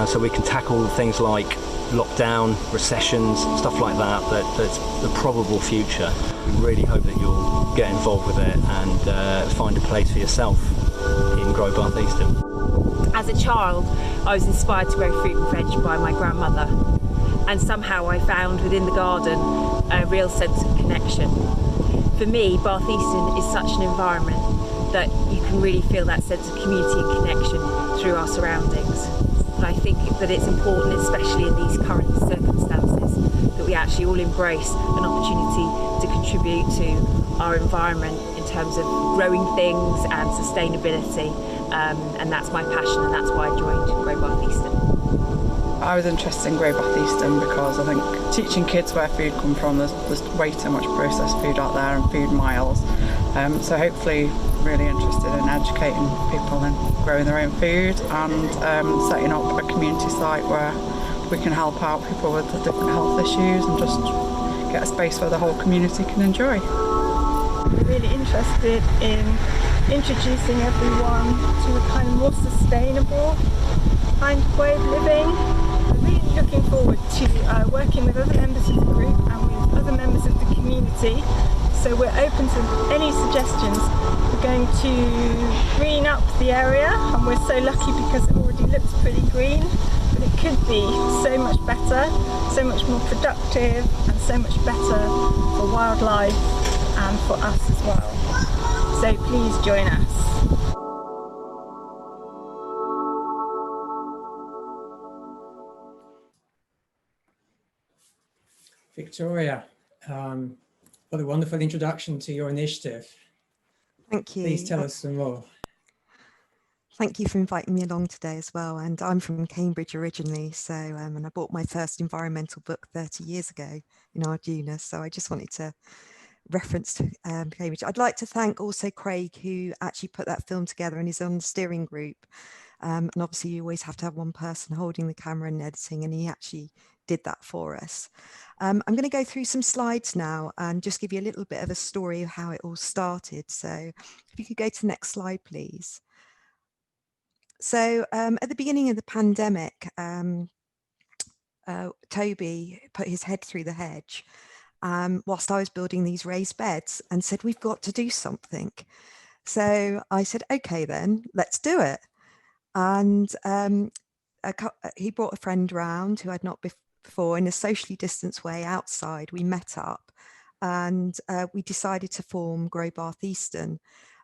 so we can tackle things like lockdown, recessions, stuff like that, that's the probable future. We really hope that you'll get involved with it and find a place for yourself in Grow Bath Eastern. As a child, I was inspired to grow fruit and veg by my grandmother, and somehow I found within the garden a real sense of connection. For me, Bath Eastern is such an environment that you can really feel that sense of community and connection through our surroundings. And I think that it's important, especially in these current circumstances, that we actually all embrace an opportunity to contribute to our environment in terms of growing things and sustainability. And that's my passion, and that's why I joined Grow Bath Eastern. I was interested in Grow Bath Eastern because I think teaching kids where food comes from, there's way too much processed food out there and food miles. So hopefully really interested in educating people in growing their own food and setting up a community site where we can help out people with the different health issues and just get a space where the whole community can enjoy. We're really interested in introducing everyone to a kind of more sustainable kind of way of living. We're really looking forward to working with other members of the group and with other members of the community. So we're open to any suggestions. We're going to green up the area, and we're so lucky because it already looks pretty green, but it could be so much better, so much more productive, and so much better for wildlife and for us as well. So please join us. Victoria, what a wonderful introduction to your initiative. Thank you. Please tell us some more. Thank you for inviting me along today as well. And I'm from Cambridge originally, so and I bought my first environmental book 30 years ago in Arjuna. So I just wanted to reference Cambridge. I'd like to thank also Craig, who actually put that film together and is on the steering group. And obviously you always have to have one person holding the camera and editing, and he actually did that for us. I'm going to go through some slides now and just give you a little bit of a story of how it all started. So if you could go to the next slide, please. So at the beginning of the pandemic, Toby put his head through the hedge whilst I was building these raised beds and said, we've got to do something. So I said, okay, then let's do it. And he brought a friend round who I'd not before in a socially distanced way outside. We met up and we decided to form Grow Bath Eastern.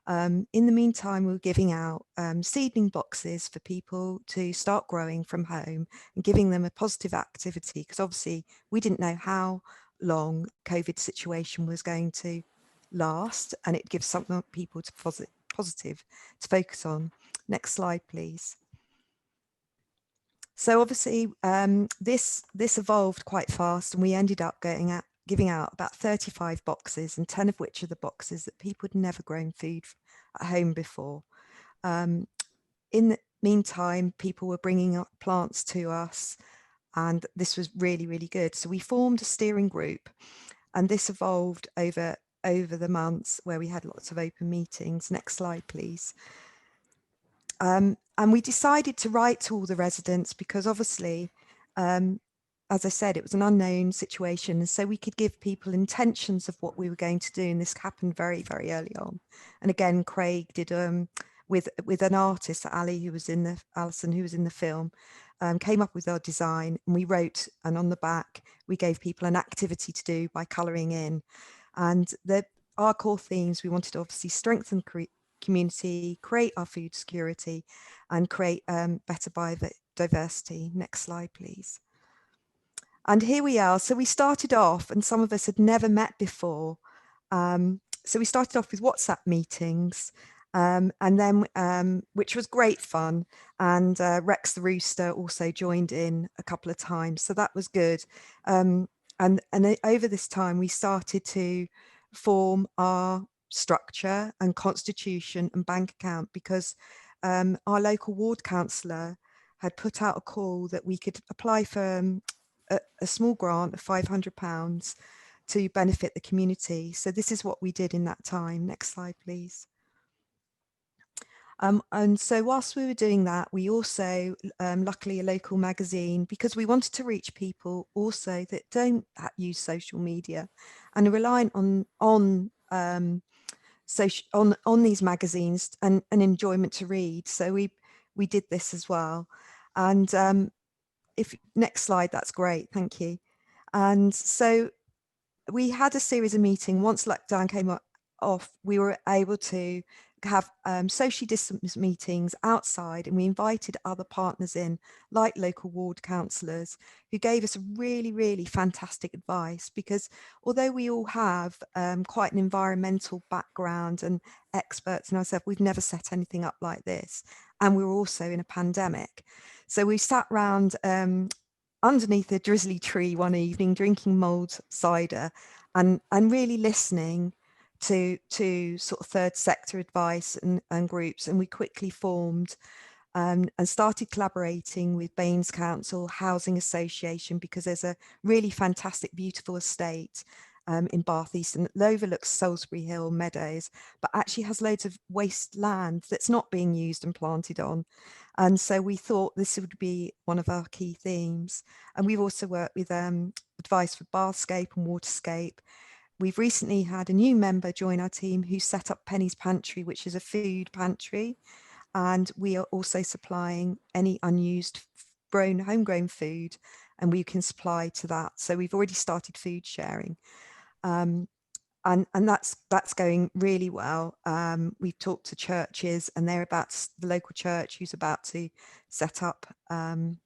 In the meantime, we were giving out seedling boxes for people to start growing from home and giving them a positive activity, because obviously we didn't know how long COVID situation was going to last, and it gives some people to positive to focus on. Next slide, please. So obviously this evolved quite fast, and we ended up giving out about 35 boxes, and 10 of which are the boxes that people had never grown food at home before. In the meantime, people were bringing up plants to us, and this was really, really good. So we formed a steering group, and this evolved over the months where we had lots of open meetings. Next slide, please. And we decided to write to all the residents because obviously, as I said, it was an unknown situation. And so we could give people intentions of what we were going to do. And this happened very, very early on. And again, Craig did with an artist, Alison, who was in the film, came up with our design, and we wrote, and on the back, we gave people an activity to do by colouring in. And our core themes, we wanted to obviously strengthen community, create our food security, and create better biodiversity. Next slide, please. And here we are. So we started off, and some of us had never met before. so we started off with WhatsApp meetings, and then which was great fun. And Rex the Rooster also joined in a couple of times, so that was good. And over this time, we started to form our structure and constitution and bank account, because our local ward councillor had put out a call that we could apply for a small grant of £500 to benefit the community. So this is what we did in that time. Next slide, please. And so whilst we were doing that, we also, luckily a local magazine, because we wanted to reach people also that don't use social media and are reliant on these magazines and enjoyment to read. So we did this as well. And if next slide, that's great, thank you. And so we had a series of meetings. Once lockdown came off, we were able to have socially distanced meetings outside, and we invited other partners in, like local ward councillors, who gave us really, really fantastic advice, because although we all have quite an environmental background and experts in ourselves, we've never set anything up like this, and we were also in a pandemic. So we sat round underneath a drizzly tree one evening, drinking mulled cider and really listening to sort of third sector advice and groups. And we quickly formed and started collaborating with Baines Council Housing Association, because there's a really fantastic, beautiful estate in Bath East, and it overlooks Salisbury Hill Meadows, but actually has loads of waste land that's not being used and planted on. And so we thought this would be one of our key themes. And we've also worked with advice for Bathscape and Waterscape. We've recently had a new member join our team who set up Penny's Pantry, which is a food pantry. And we are also supplying any unused homegrown food, and we can supply to that. So we've already started food sharing. And that's going really well. We've talked to churches, and the local church who's about to set up an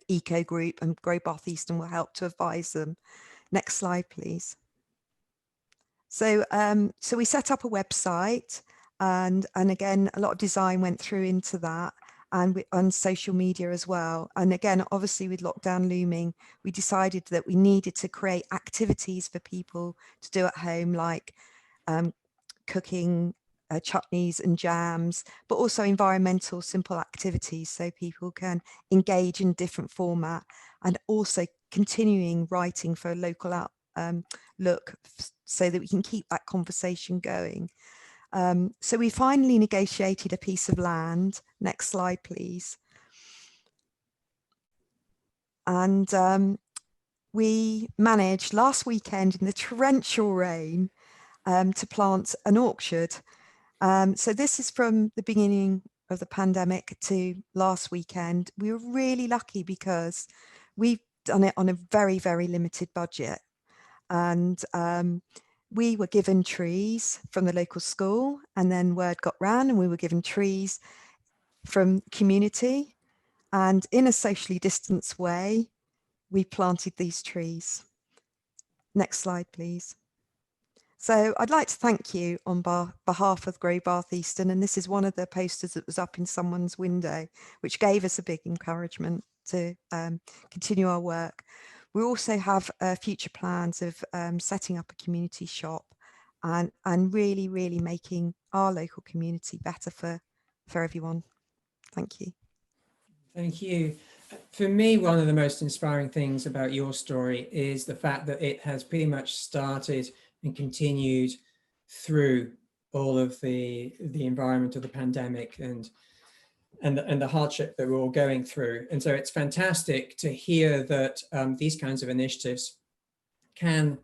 eco group, and Grow Bath Eastern will help to advise them. Next slide, please. So so we set up a website, and again, a lot of design went through into that, and on social media as well. And again, obviously with lockdown looming, we decided that we needed to create activities for people to do at home, like cooking chutneys and jams, but also environmental simple activities so people can engage in different format, and also continuing writing for a local look, so that we can keep that conversation going. So we finally negotiated a piece of land. Next slide, please. And we managed last weekend in the torrential rain to plant an orchard. So this is from the beginning of the pandemic to last weekend. We were really lucky because we've done it on a very, very limited budget. And we were given trees from the local school, and then word got round and we were given trees from community, and in a socially distanced way we planted these trees. Next slide, please. So I'd like to thank you on behalf of Grow Bath Eastern, and this is one of the posters that was up in someone's window, which gave us a big encouragement to continue our work. We also have future plans of setting up a community shop and really, really making our local community better for everyone. Thank you. Thank you. For me, one of the most inspiring things about your story is the fact that it has pretty much started and continued through all of the environment of the pandemic and the hardship that we're all going through. And so it's fantastic to hear that these kinds of initiatives can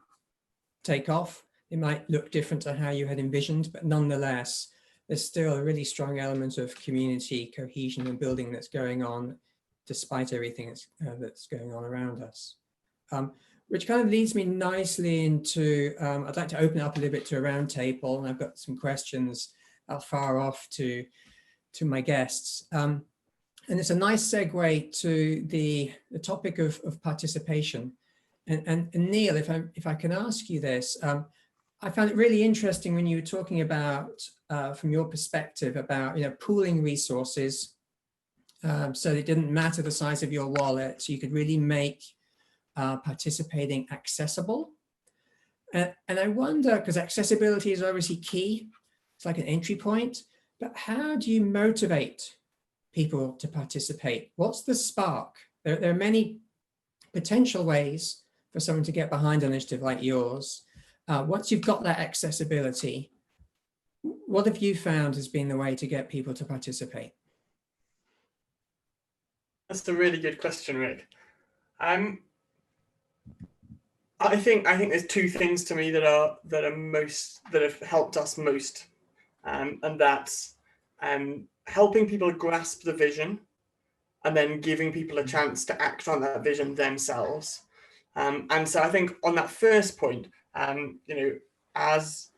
take off. It might look different to how you had envisioned, but nonetheless, there's still a really strong element of community cohesion and building that's going on, despite everything that's going on around us. Which kind of leads me nicely into, I'd like to open up a little bit to a roundtable, and I've got some questions I'll fire off to my guests. And it's a nice segue to the topic of participation. And Neil, if I can ask you this, I found it really interesting when you were talking about, from your perspective, about pooling resources, so it didn't matter the size of your wallet, so you could really make participating accessible. And I wonder, because accessibility is obviously key, it's like an entry point, but how do you motivate people to participate? What's the spark? There are many potential ways for someone to get behind an initiative like yours. Once you've got that accessibility, what have you found has been the way to get people to participate? That's a really good question, Rick. I think there's two things to me that have helped us most, and that's helping people grasp the vision, and then giving people a chance to act on that vision themselves. And so I think on that first point, as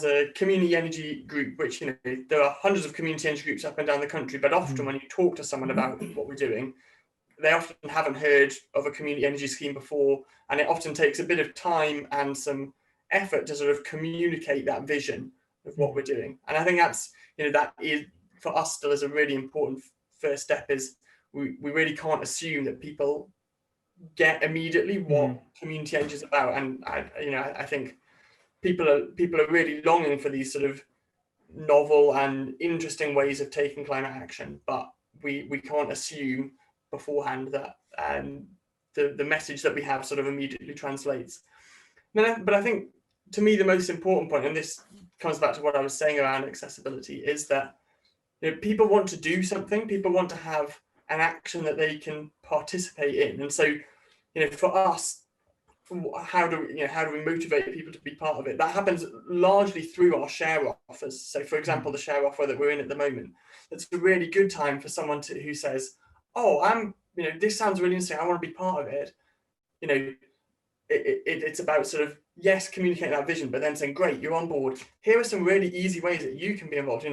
a community energy group, which there are hundreds of community energy groups up and down the country, but often when you talk to someone about what we're doing, they often haven't heard of a community energy scheme before, and it often takes a bit of time and some effort to sort of communicate that vision of what we're doing. And I think that's, that is for us still is a really important first step. Is we really can't assume that people get immediately what community energy is about. And I think people are really longing for these sort of novel and interesting ways of taking climate action, but we can't assume beforehand that the message that we have sort of immediately translates. But I think, to me, the most important point, and this comes back to what I was saying around accessibility, is that people want to do something, people want to have an action that they can participate in. And so, for us, how do we motivate people to be part of it? That happens largely through our share offers. So, for example, the share offer that we're in at the moment, it's a really good time for someone who says, "Oh, this sounds really interesting. I want to be part of it." It's about sort of, yes, communicating that vision, but then saying, "Great, you're on board. Here are some really easy ways that you can be involved.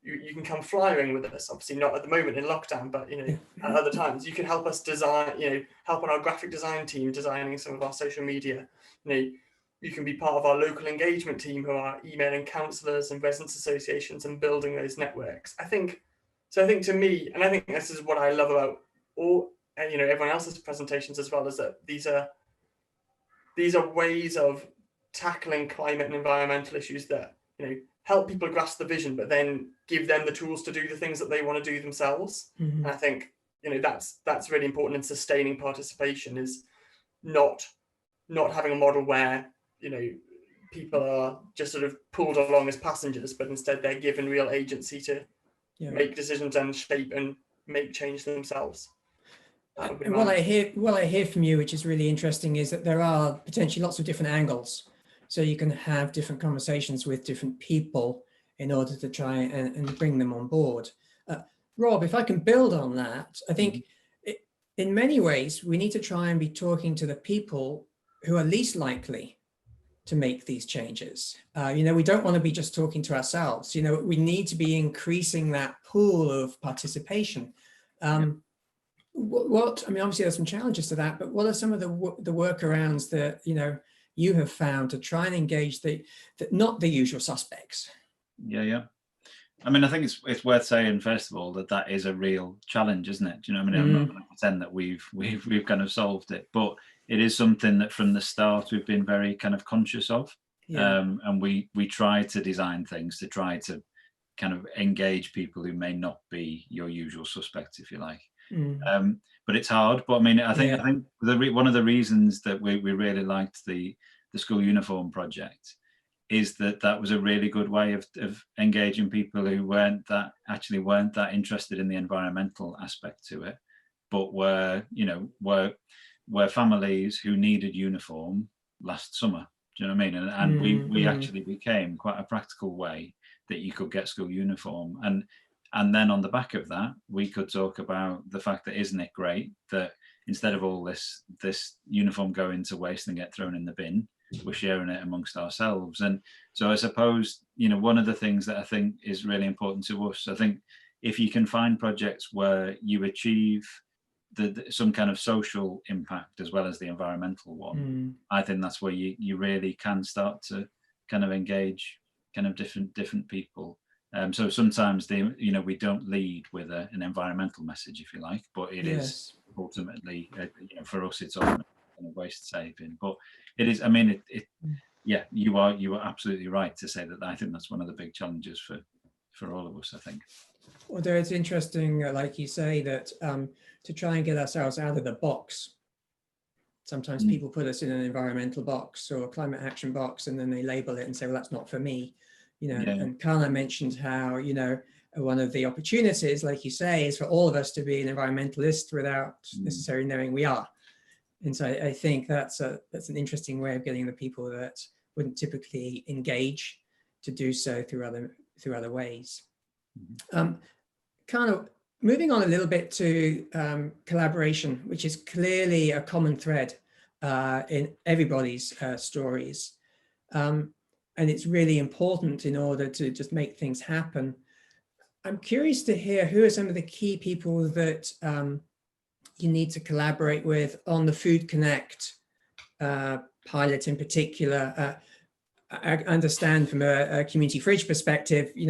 You can come flying with us. Obviously, not at the moment in lockdown, but at other times, you can help us design. Help on our graphic design team designing some of our social media. You can be part of our local engagement team who are emailing councillors and residents associations and building those networks." I think to me, and I think this is what I love about all everyone else's presentations as well, is that these are ways of tackling climate and environmental issues that help people grasp the vision, but then give them the tools to do the things that they want to do themselves. And I think that's really important in sustaining participation, is not having a model where people are just sort of pulled along as passengers, but instead they're given real agency to make decisions and shape and make change themselves. And what I hear from you, which is really interesting, is that there are potentially lots of different angles. So you can have different conversations with different people in order to try and bring them on board. Rob, if I can build on that, I think in many ways, we need to try and be talking to the people who are least likely to make these changes. We don't want to be just talking to ourselves. We need to be increasing that pool of participation. Obviously there's some challenges to that, but what are some of the workarounds that you have found to try and engage not the usual suspects? Yeah. I think it's worth saying, first of all, that is a real challenge, isn't it? Do you know what I mean? I'm not going to pretend that we've kind of solved it, but it is something that from the start we've been very kind of conscious of. And we try to design things to try to kind of engage people who may not be your usual suspects, if you like. But it's hard. But I think one of the reasons that we really liked the school uniform project is that was a really good way of engaging people who weren't that interested in the environmental aspect to it, but were families who needed uniform last summer. Do you know what I mean? And we actually became quite a practical way that you could get school uniform. And then on the back of that, we could talk about the fact that, isn't it great that instead of all this uniform going to waste and get thrown in the bin, we're sharing it amongst ourselves. And so I suppose, one of the things that I think is really important to us, I think if you can find projects where you achieve some kind of social impact as well as the environmental one, I think that's where you really can start to kind of engage kind of different people. So sometimes we don't lead with an environmental message, if you like, but it is ultimately, for us, it's ultimately kind of waste saving. But it is, I mean, yeah, you are absolutely right to say that. I think that's one of the big challenges for all of us, I think. Although it's interesting, like you say, that to try and get ourselves out of the box, sometimes people put us in an environmental box or a climate action box, and then they label it and say, well, that's not for me. And Kana mentioned how, one of the opportunities, like you say, is for all of us to be an environmentalist without necessarily knowing we are. And so I think that's an interesting way of getting the people that wouldn't typically engage to do so through other ways. Kind of moving on a little bit to collaboration, which is clearly a common thread in everybody's stories. And it's really important in order to just make things happen. I'm curious to hear who are some of the key people that you need to collaborate with on the Food Connect pilot in particular. I understand from a community fridge perspective, we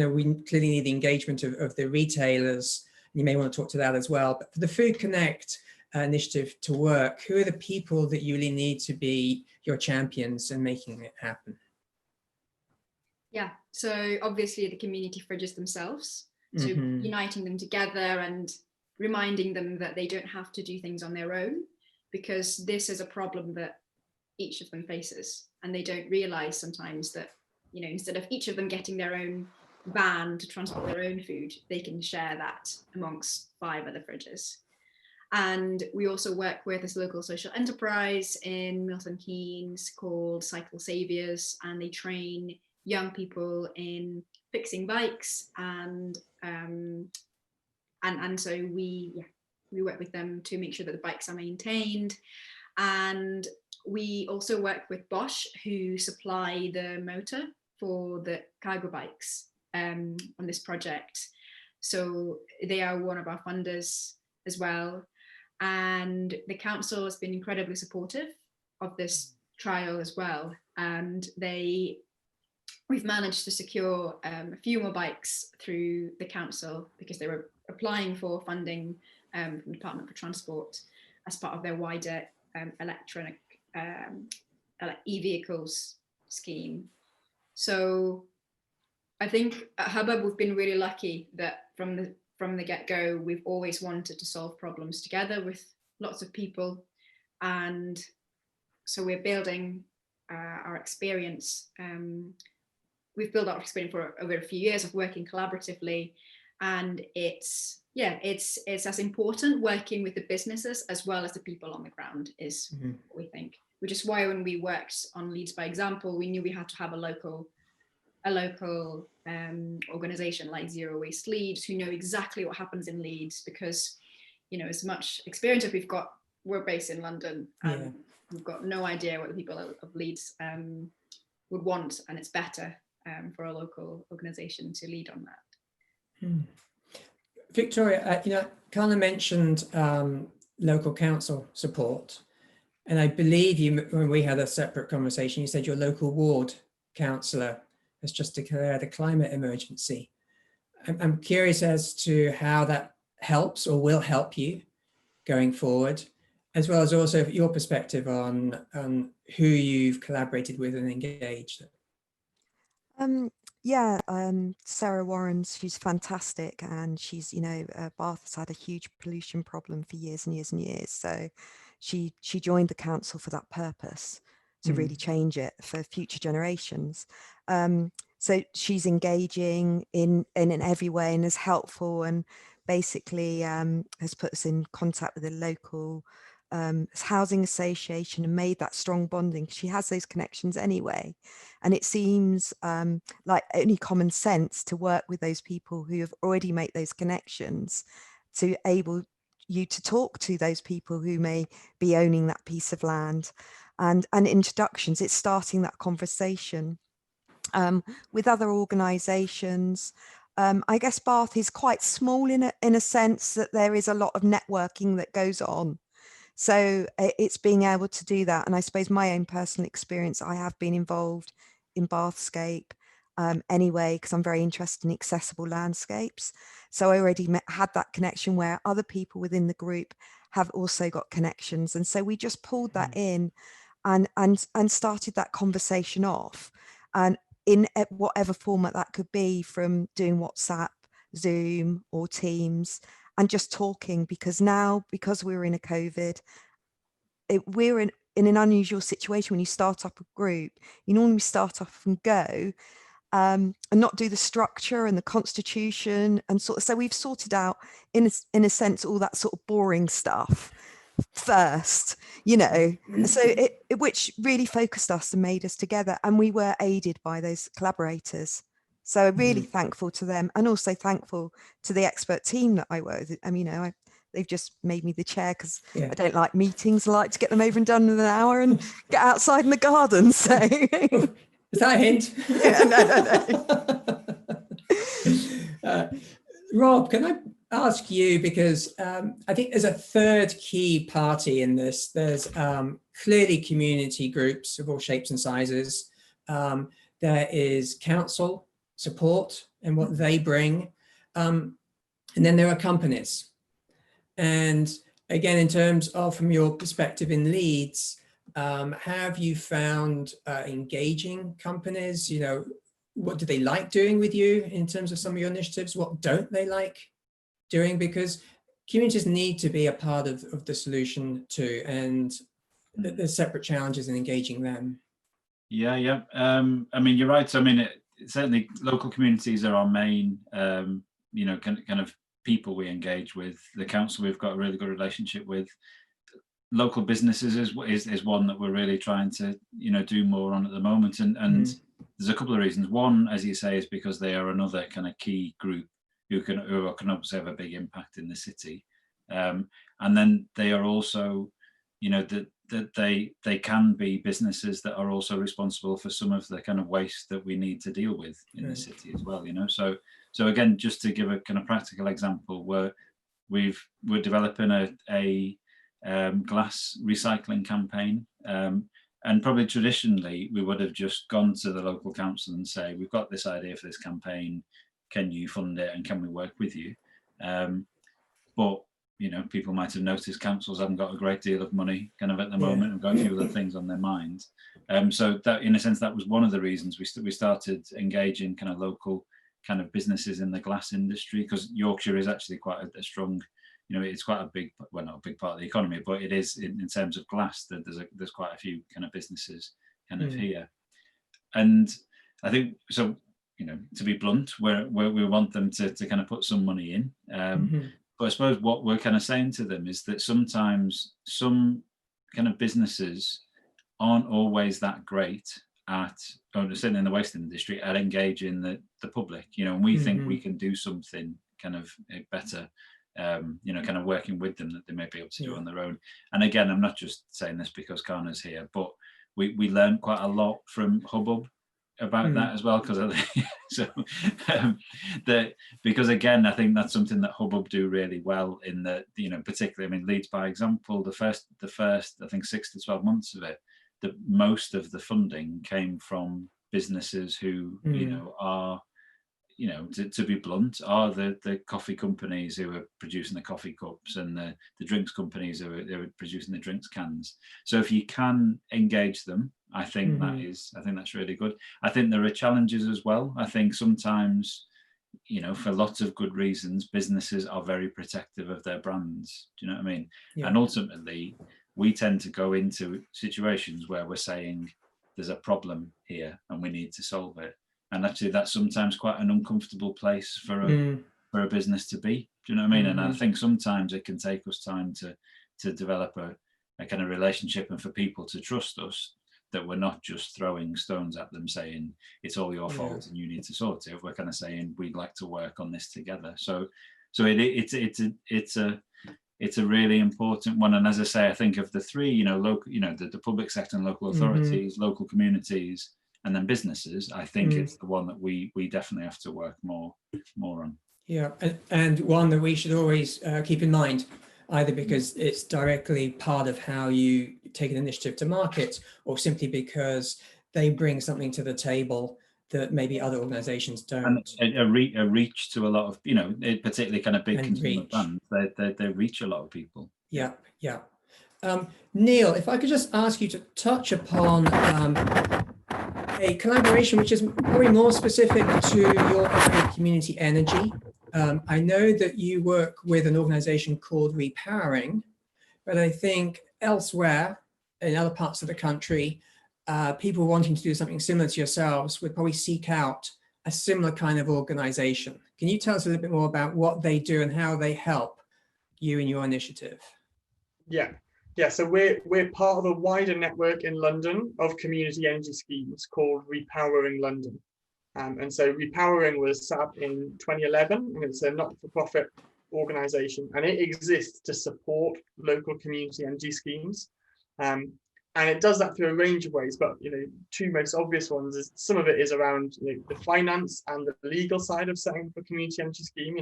clearly need the engagement of the retailers. You may want to talk to that as well. But for the Food Connect initiative to work, who are the people that you really need to be your champions in making it happen? Yeah, so obviously the community fridges themselves. So uniting them together and reminding them that they don't have to do things on their own, because this is a problem that each of them faces, and they don't realize sometimes that, instead of each of them getting their own van to transport their own food, they can share that amongst 5 other fridges. And we also work with this local social enterprise in Milton Keynes called Cycle Saviours, and they train young people in fixing bikes, and so we work with them to make sure that the bikes are maintained. And we also work with Bosch, who supply the motor for the cargo bikes on this project. So they are one of our funders as well. And the council has been incredibly supportive of this trial as well. And we've managed to secure a few more bikes through the council, because they were applying for funding from the Department for Transport as part of their wider electronic e-vehicles scheme. So I think at Hubbub we've been really lucky that from the get-go we've always wanted to solve problems together with lots of people, and so we're building our experience. We've built our experience for over a few years of working collaboratively, and it's as important working with the businesses as well as the people on the ground is what we think. Which is why when we worked on Leeds by Example, we knew we had to have a local organization like Zero Waste Leeds, who know exactly what happens in Leeds, because as much experience as we've got, we're based in London, and we've got no idea what the people of Leeds would want, and it's better for a local organization to lead on that. Victoria, Kana mentioned local council support, and I believe when we had a separate conversation, you said your local ward councillor has just declared a climate emergency. I'm curious as to how that helps or will help you going forward, as well as also your perspective on who you've collaborated with and engaged. Sarah Warrens, she's fantastic, and she's, Bath has had a huge pollution problem for years and years and years. So she joined the council for that purpose, to really change it for future generations. So she's engaging in every way and is helpful, and basically has put us in contact with the local housing association and made that strong bonding. She has those connections anyway, and it seems like only common sense to work with those people who have already made those connections, to able you to talk to those people who may be owning that piece of land, and introductions. It's starting that conversation with other organisations. I guess Bath is quite small in a sense that there is a lot of networking that goes on. So it's being able to do that. And I suppose my own personal experience, I have been involved in Bathscape anyway, because I'm very interested in accessible landscapes. So I already had that connection where other people within the group have also got connections. And so we just pulled that in and started that conversation off. And in whatever format that could be, from doing WhatsApp, Zoom or Teams, and just talking, because now, because we're in a COVID, we're in an unusual situation. When you start up a group, you normally start off and go and not do the structure and the constitution and so we've sorted out in a sense all that sort of boring stuff first, you know, so which really focused us and made us together, and we were aided by those collaborators. So I'm really thankful to them, and also thankful to the expert team that I work with. You know, they've just made me the chair because I don't like meetings. I like to get them over and done in an hour and get outside in the garden. So is that a hint? No. Rob, can I ask you, because I think there's a third key party in this. There's clearly community groups of all shapes and sizes. There is council support and what they bring. And then there are companies. And again, in terms of, from your perspective in Leeds, have you found engaging companies? You know, what do they like doing with you in terms of some of your initiatives? What don't they like doing? Because communities need to be a part of the solution too, and there's separate challenges in engaging them. Yeah. I mean, you're right. So, I mean, certainly local communities are our main, you know, kind of people we engage with. The council we've got a really good relationship with. Local businesses is one that we're really trying to, you know, do more on at the moment, and there's a couple of reasons. One, as you say, is because they are another kind of key group who can obviously have a big impact in the city, and then they are also, you know, that they can be businesses that are also responsible for some of the kind of waste that we need to deal with in the city as well, you know. So again, just to give a kind of practical example, we're developing a glass recycling campaign, and probably traditionally we would have just gone to the local council and say, we've got this idea for this campaign, can you fund it and can we work with you? But you know, people might have noticed councils haven't got a great deal of money kind of at the moment, and got a few other things on their minds. So that, in a sense, that was one of the reasons we started engaging kind of local kind of businesses in the glass industry, because Yorkshire is actually quite a strong, you know, it's quite a big, well, not a big part of the economy, but it is in terms of glass, that there's quite a few kind of businesses kind of here. And I think, so, you know, to be blunt, we want them to kind of put some money in. But I suppose what we're kind of saying to them is that sometimes some kind of businesses aren't always that great at, or certainly in the waste industry, at engaging the public, you know, and we think we can do something kind of better, you know, kind of working with them that they may be able to do on their own. And again, I'm not just saying this because Kana's here, but we learned quite a lot from Hubbub about that as well, because because again, I think that's something that Hubbub do really well, in that, you know, particularly, I mean, Leeds by example, the first I think 6 to 12 months of it, the most of the funding came from businesses who you know are, you know, to be blunt, are the coffee companies who are producing the coffee cups, and the drinks companies who are producing the drinks cans. So if you can engage them, I think that's really good. I think there are challenges as well. I think sometimes, you know, for lots of good reasons, businesses are very protective of their brands. Do you know what I mean? And ultimately, we tend to go into situations where we're saying there's a problem here and we need to solve it. And actually, that's sometimes quite an uncomfortable place for a business to be. Do you know what I mean? And I think sometimes it can take us time to develop a kind of relationship, and for people to trust us, that we're not just throwing stones at them saying it's all your fault and you need to sort it. We're kind of saying we'd like to work on this together. So it's a really important one. And as I say, I think of the three, you know, local, you know, the public sector and local authorities, local communities, and then businesses, I think it's the one that we definitely have to work more on. Yeah, and one that we should always keep in mind, either because it's directly part of how you take an initiative to market, or simply because they bring something to the table that maybe other organizations don't. And a reach to a lot of, particularly kind of big And consumer reach. brands, they reach a lot of people. Yeah, yeah. Neil, if I could just ask you to touch upon a collaboration which is probably more specific to your area of community energy. I know that you work with an organization called Repowering, but I think elsewhere in other parts of the country, people wanting to do something similar to yourselves would probably seek out a similar kind of organization. Can you tell us a little bit more about what they do and how they help you in your initiative? Yeah, so we're part of a wider network in London of community energy schemes called Repowering London. And so Repowering was set up in 2011, and it's a not-for-profit organisation, and it exists to support local community energy schemes. And it does that through a range of ways, but two most obvious ones is some of it is around the finance and the legal side of setting up a community energy scheme.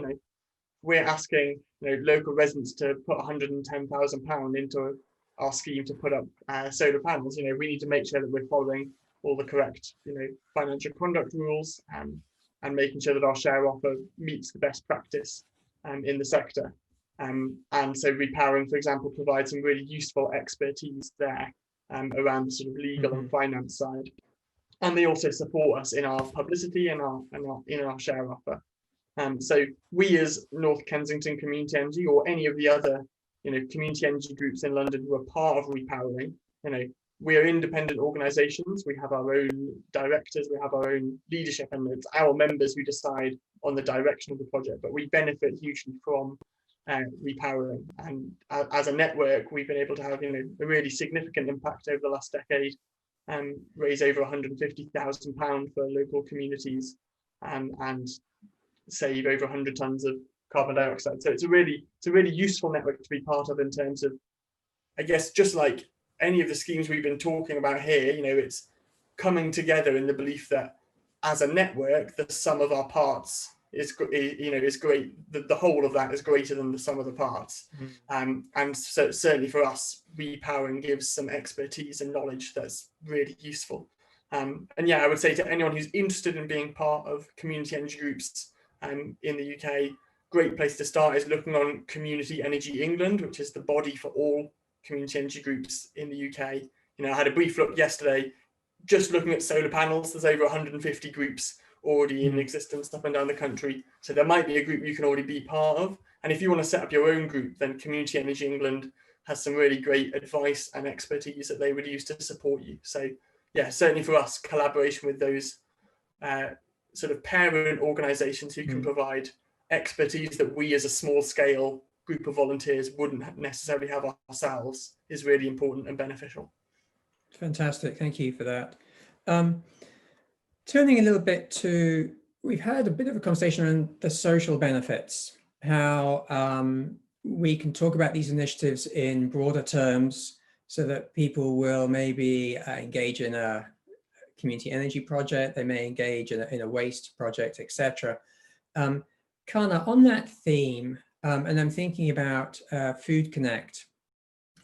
We're asking local residents to put £110,000 into our scheme to put up solar panels. We need to make sure that we're following all the correct financial conduct rules and making sure that our share offer meets the best practice in the sector. And so Repowering, for example, provides some really useful expertise there around the sort of legal and finance side. And they also support us in our publicity and in our share offer. So we as North Kensington Community Energy, or any of the other community energy groups in London who are part of Repowering, we are independent organisations. We have our own directors, we have our own leadership, and it's our members who decide on the direction of the project, but we benefit hugely from Repowering. And as a network, we've been able to have a really significant impact over the last decade and raise over £150,000 for local communities and save over 100 tons of carbon dioxide. So it's a really useful network to be part of in terms of, I guess, just like any of the schemes we've been talking about here, it's coming together in the belief that as a network, the sum of our parts is great. The whole of that is greater than the sum of the parts. And so certainly for us, Repowering gives some expertise and knowledge that's really useful. And yeah, I would say to anyone who's interested in being part of community energy groups in the UK, great place to start is looking on Community Energy England, which is the body for all community energy groups in the UK. I had a brief look yesterday, just looking at solar panels. There's over 150 groups already in existence up and down the country. So there might be a group you can already be part of. And if you want to set up your own group, then Community Energy England has some really great advice and expertise that they would use to support you. So yeah, certainly for us, collaboration with those sort of parent organisations who can provide expertise that we as a small scale group of volunteers wouldn't necessarily have ourselves is really important and beneficial. Fantastic, thank you for that. Turning a little bit to, we've had a bit of a conversation on the social benefits, how we can talk about these initiatives in broader terms so that people will maybe engage in a community energy project, they may engage in a waste project, etc. Kana, on that theme, and I'm thinking about Food Connect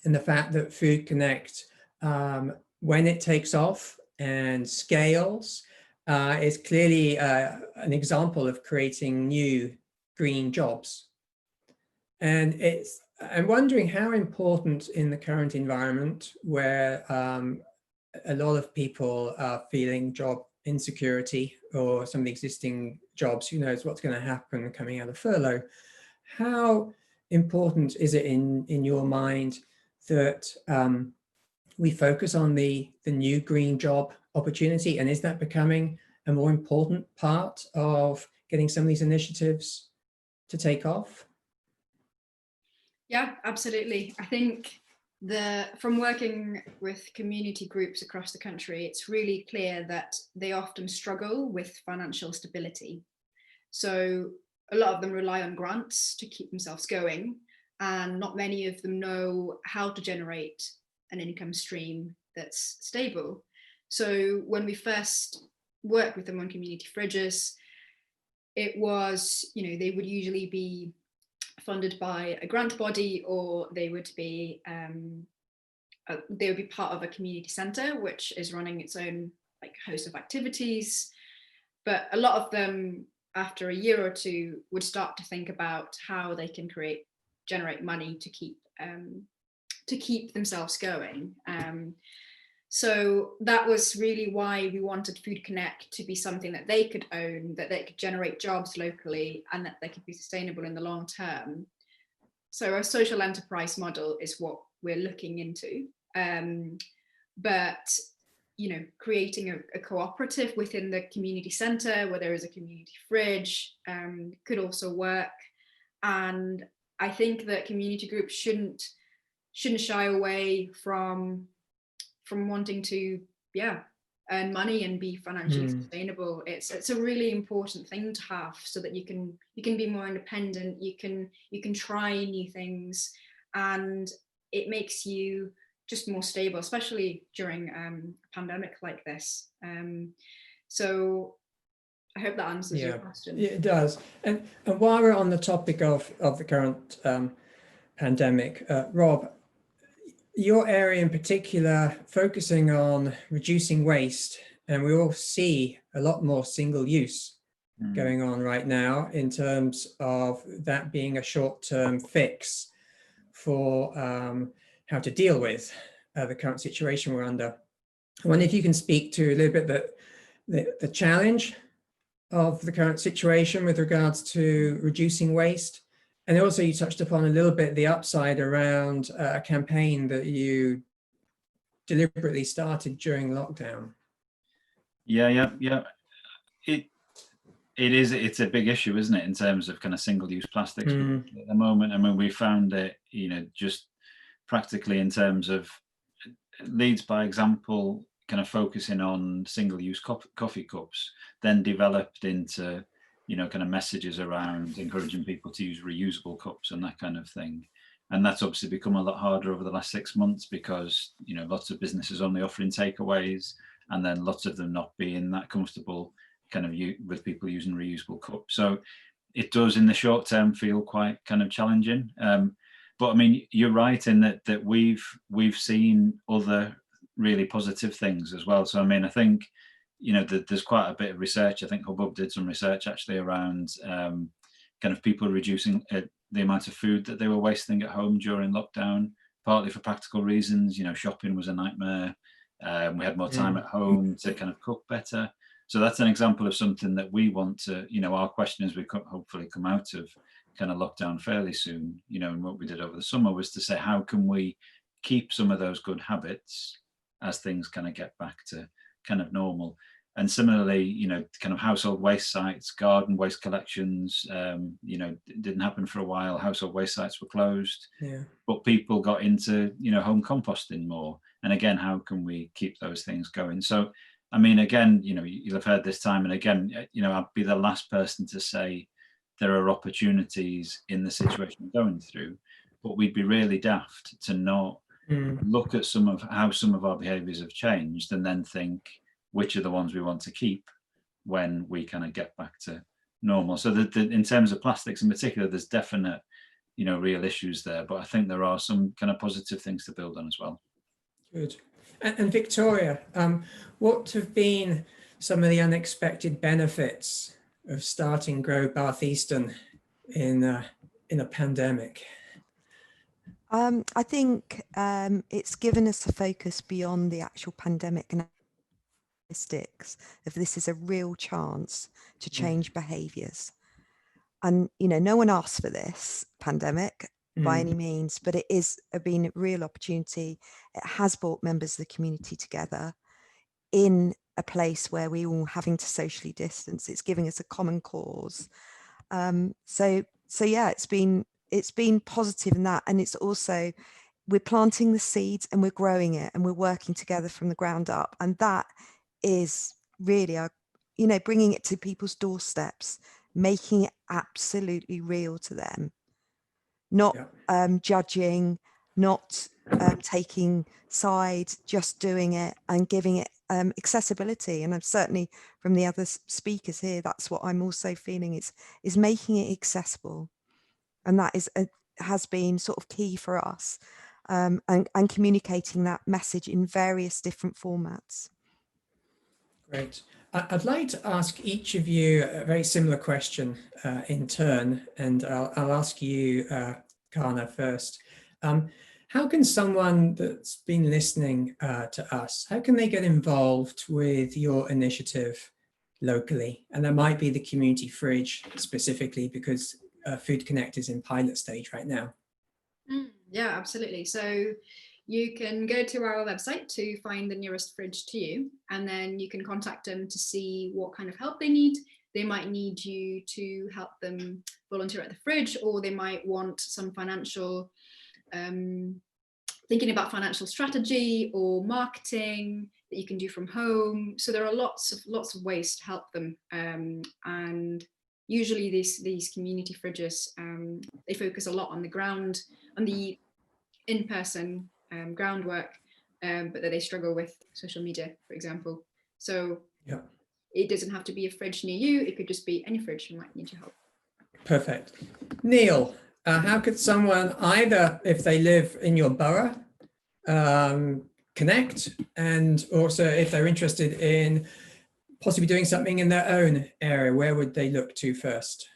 and the fact that Food Connect, when it takes off and scales, is clearly an example of creating new green jobs. And I'm wondering how important in the current environment where a lot of people are feeling job insecurity or some of the existing jobs, who knows what's going to happen coming out of furlough. How important is it in your mind that we focus on the new green job opportunity? And is that becoming a more important part of getting some of these initiatives to take off? Yeah, absolutely. I think from working with community groups across the country, it's really clear that they often struggle with financial stability. So a lot of them rely on grants to keep themselves going, and not many of them know how to generate an income stream that's stable. So when we first worked with them on community fridges, it was, they would usually be funded by a grant body, or they would be part of a community centre which is running its own like a host of activities, but a lot of them after a year or two would start to think about how they can generate money to keep themselves going. So that was really why we wanted Food Connect to be something that they could own, that they could generate jobs locally, and that they could be sustainable in the long term. So a social enterprise model is what we're looking into. But creating a cooperative within the community centre where there is a community fridge could also work. And I think that community groups shouldn't shy away from wanting to earn money and be financially sustainable. It's a really important thing to have, so that you can be more independent, you can try new things, and it makes you just more stable, especially during a pandemic like this. So I hope that answers your question. Yeah, it does. And while we're on the topic of the current pandemic, Rob, your area in particular, focusing on reducing waste, and we all see a lot more single use going on right now in terms of that being a short-term fix for how to deal with the current situation we're under. I wonder if you can speak to a little bit the challenge of the current situation with regards to reducing waste. And also you touched upon a little bit the upside around a campaign that you deliberately started during lockdown. Yeah. It's a big issue, isn't it, in terms of kind of single-use plastics at the moment. I mean, we found it, just practically in terms of Leeds, by example, kind of focusing on single-use coffee cups, then developed into kind of messages around encouraging people to use reusable cups and that kind of thing. And that's obviously become a lot harder over the last 6 months because, lots of businesses only offering takeaways, and then lots of them not being that comfortable kind of with people using reusable cups. So it does in the short term feel quite kind of challenging. But I mean, you're right in that we've seen other really positive things as well. So I mean, I think that there's quite a bit of research. I think Hubbub did some research actually around kind of people reducing the amount of food that they were wasting at home during lockdown, partly for practical reasons. Shopping was a nightmare. We had more time at home to kind of cook better. So that's an example of something that we want to, our question as we hopefully come out of kind of lockdown fairly soon, and what we did over the summer was to say, how can we keep some of those good habits as things kind of get back to kind of normal? And similarly, kind of household waste sites, garden waste collections, didn't happen for a while. Household waste sites were closed, but people got into, home composting more. And again, how can we keep those things going? So, I mean, again, you'll have heard this time and again, I'd be the last person to say there are opportunities in the situation we're going through, but we'd be really daft to not look at how some of our behaviours have changed and then think which are the ones we want to keep when we kind of get back to normal. So in terms of plastics in particular, there's definite, real issues there, but I think there are some kind of positive things to build on as well. Good. And Victoria, what have been some of the unexpected benefits of starting Grow Bath Eastern in a pandemic? I think it's given us a focus beyond the actual pandemic and statistics of this is a real chance to change behaviours. And, no one asked for this pandemic by any means, but it is been a real opportunity. It has brought members of the community together in a place where we all having to socially distance. It's giving us a common cause. So yeah, it's been positive in that. And it's also, we're planting the seeds and we're growing it and we're working together from the ground up. And that is really bringing it to people's doorsteps, making it absolutely real to them, not judging, not taking sides, just doing it and giving it accessibility. And I'm certainly from the other speakers here, that's what I'm also feeling is making it accessible. And that has been sort of key for us, and communicating that message in various different formats. Great. I'd like to ask each of you a very similar question in turn, and I'll ask you, Kana, first. How can someone that's been listening to us, how can they get involved with your initiative locally? And that might be the community fridge specifically, because Food Connect is in pilot stage right now. Yeah, absolutely. So you can go to our website to find the nearest fridge to you, and then you can contact them to see what kind of help they need. They might need you to help them volunteer at the fridge, or they might want some financial, thinking about financial strategy or marketing that you can do from home. So there are lots of ways to help them. And usually these community fridges, they focus a lot on the ground, on the in-person groundwork, but that they struggle with social media, for example. So yeah, it doesn't have to be a fridge near you. It could just be any fridge who might need your help. Perfect. Neil, how could someone, either if they live in your borough, connect, and also if they're interested in possibly doing something in their own area, where would they look to first?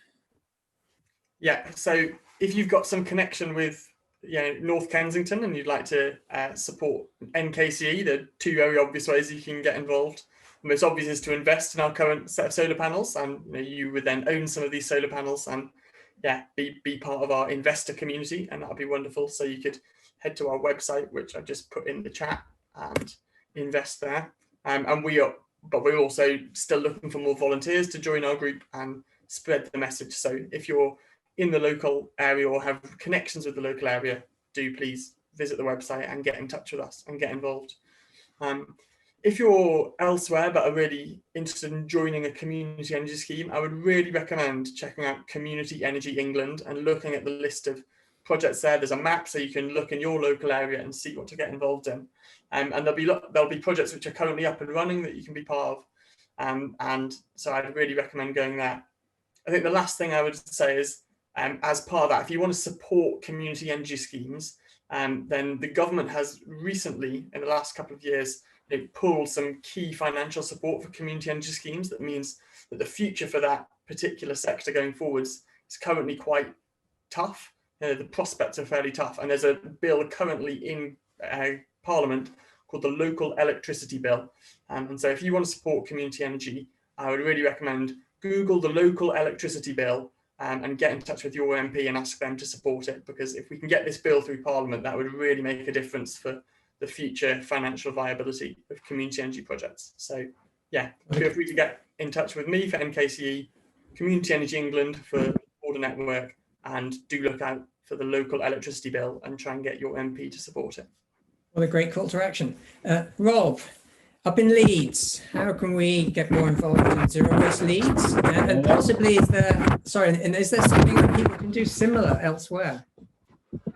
Yeah, so if you've got some connection with North Kensington and you'd like to support NKCE, there are two very obvious ways you can get involved. The most obvious is to invest in our current set of solar panels, and you would then own some of these solar panels and be part of our investor community, and that would be wonderful. So you could head to our website, which I've just put in the chat, and invest there. And we're also still looking for more volunteers to join our group and spread the message. So if you're in the local area or have connections with the local area, do please visit the website and get in touch with us and get involved. If you're elsewhere but are really interested in joining a community energy scheme, I would really recommend checking out Community Energy England and looking at the list of projects there. There's a map so you can look in your local area and see what to get involved in. And there'll be projects which are currently up and running that you can be part of. And so I'd really recommend going there. I think the last thing I would say is, as part of that, if you want to support community energy schemes, then the government has recently, in the last couple of years, pulled some key financial support for community energy schemes. That means that the future for that particular sector going forwards is currently quite tough. The prospects are fairly tough, and there's a bill currently in Parliament called the Local Electricity Bill. And so if you want to support community energy, I would really recommend Google the Local Electricity Bill and get in touch with your MP and ask them to support it, because if we can get this bill through Parliament, that would really make a difference for the future financial viability of community energy projects. So yeah, feel free to get in touch with me for NKCE, Community Energy England for the Border Network, and do look out for the Local Electricity Bill and try and get your MP to support it. What a great call to action. Rob, up in Leeds, how can we get more involved in Zero Waste Leeds? And possibly is there something that people can do similar elsewhere?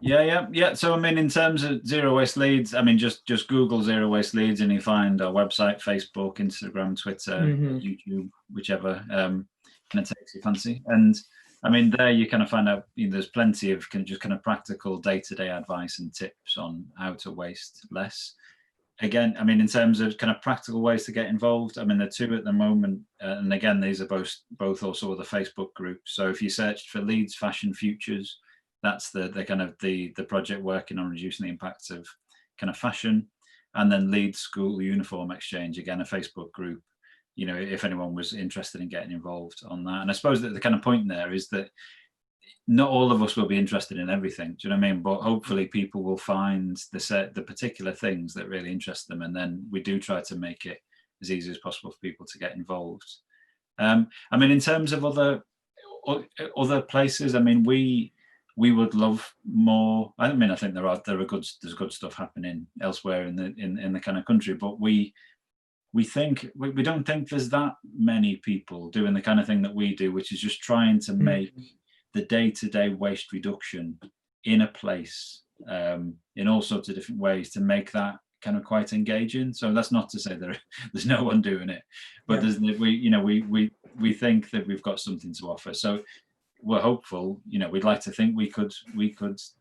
Yeah. So I mean, in terms of Zero Waste Leeds, I mean, just Google Zero Waste Leeds and you find our website, Facebook, Instagram, Twitter, YouTube, whichever kind of takes your fancy. And I mean, there you kind of find out, there's plenty of just kind of practical day-to-day advice and tips on how to waste less. Again, I mean, in terms of kind of practical ways to get involved, I mean, there are two at the moment. And again, these are both also the Facebook group. So if you searched for Leeds Fashion Futures, that's the kind of the project working on reducing the impacts of kind of fashion. And then Leeds School Uniform Exchange, again, a Facebook group, if anyone was interested in getting involved on that. And I suppose that the kind of point there is that not all of us will be interested in everything, do you know what I mean? But hopefully people will find the particular things that really interest them. And then we do try to make it as easy as possible for people to get involved. I mean, in terms of other places, I mean, we would love more. I mean, I think there's good stuff happening elsewhere in the kind of country, but we don't think there's that many people doing the kind of thing that we do, which is just trying to make the day-to-day waste reduction in a place in all sorts of different ways to make that kind of quite engaging. So that's not to say there's no one doing it, but we think that we've got something to offer. So we're hopeful, we'd like to think we could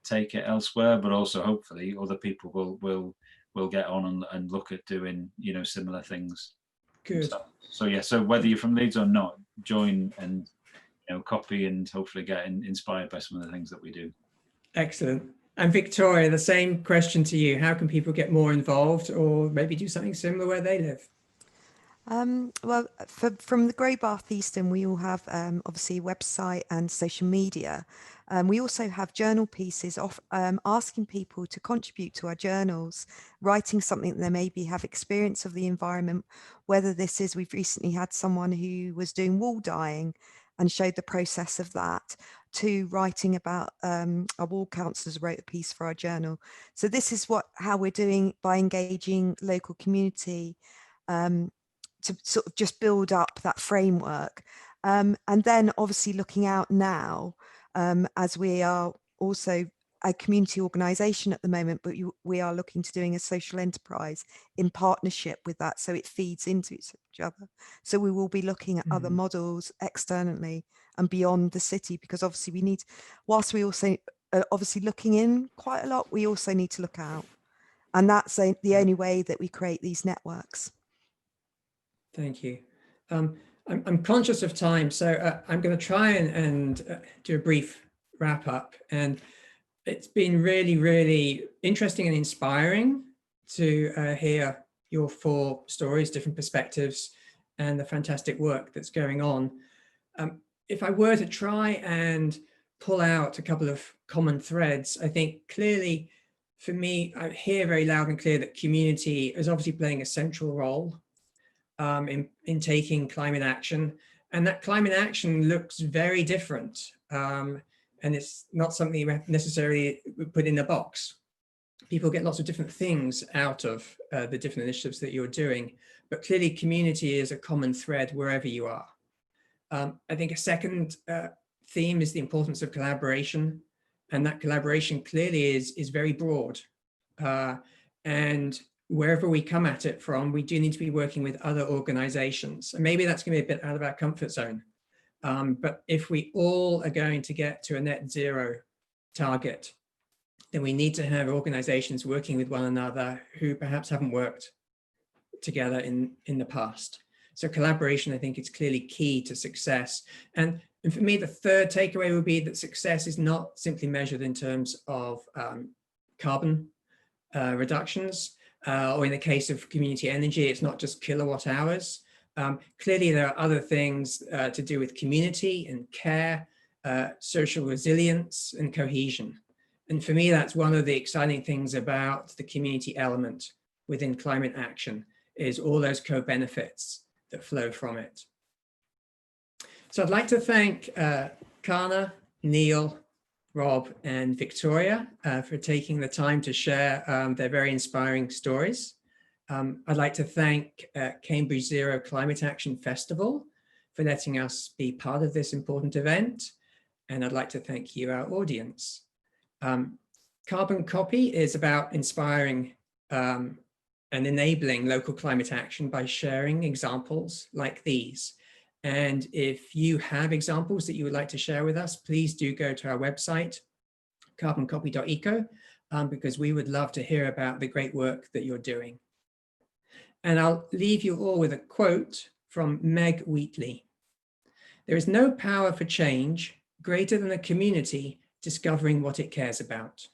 take it elsewhere, but also hopefully other people will get on and look at doing, similar things. Good. So yeah, so whether you're from Leeds or not, join and copy and hopefully get inspired by some of the things that we do. Excellent. And Victoria, the same question to you. How can people get more involved or maybe do something similar where they live? Well, from the Grow Bath Eastern, we all have obviously a website and social media. We also have journal pieces asking people to contribute to our journals, writing something that they maybe have experience of the environment, whether this is, we've recently had someone who was doing wall dyeing and showed the process of that, to writing about our wall councillors wrote a piece for our journal. So this is how we're doing by engaging local community to sort of just build up that framework. And then obviously looking out now, as we are also a community organisation at the moment, but we are looking to doing a social enterprise in partnership with that, so it feeds into each other. So we will be looking at other models externally and beyond the city, because obviously we need, whilst we also obviously looking in quite a lot, we also need to look out. And that's the only way that we create these networks. Thank you. I'm conscious of time, so I'm going to try and do a brief wrap up. And it's been really, really interesting and inspiring to hear your 4 stories, different perspectives, and the fantastic work that's going on. If I were to try and pull out a couple of common threads, I think clearly for me, I hear very loud and clear that community is obviously playing a central role in taking climate action, and that climate action looks very different, and it's not something you necessarily put in a box. People get lots of different things out of the different initiatives that you're doing, but clearly community is a common thread wherever you are. I think a second theme is the importance of collaboration, and that collaboration clearly is very broad, and wherever we come at it from, we do need to be working with other organizations. And maybe that's going to be a bit out of our comfort zone. But if we all are going to get to a net zero target, then we need to have organizations working with one another who perhaps haven't worked together in the past. So collaboration, I think, is clearly key to success. And for me, the third takeaway would be that success is not simply measured in terms of carbon reductions, or in the case of community energy, it's not just kilowatt hours. Clearly, there are other things to do with community and care, social resilience and cohesion. And for me, that's one of the exciting things about the community element within climate action, is all those co-benefits that flow from it. So I'd like to thank Kana, Neil, Rob and Victoria for taking the time to share their very inspiring stories. I'd like to thank Cambridge Zero Climate Action Festival for letting us be part of this important event. And I'd like to thank you, our audience. Carbon Copy is about inspiring and enabling local climate action by sharing examples like these. And if you have examples that you would like to share with us, please do go to our website, carboncopy.eco, because we would love to hear about the great work that you're doing. And I'll leave you all with a quote from Meg Wheatley. "There is no power for change greater than a community discovering what it cares about."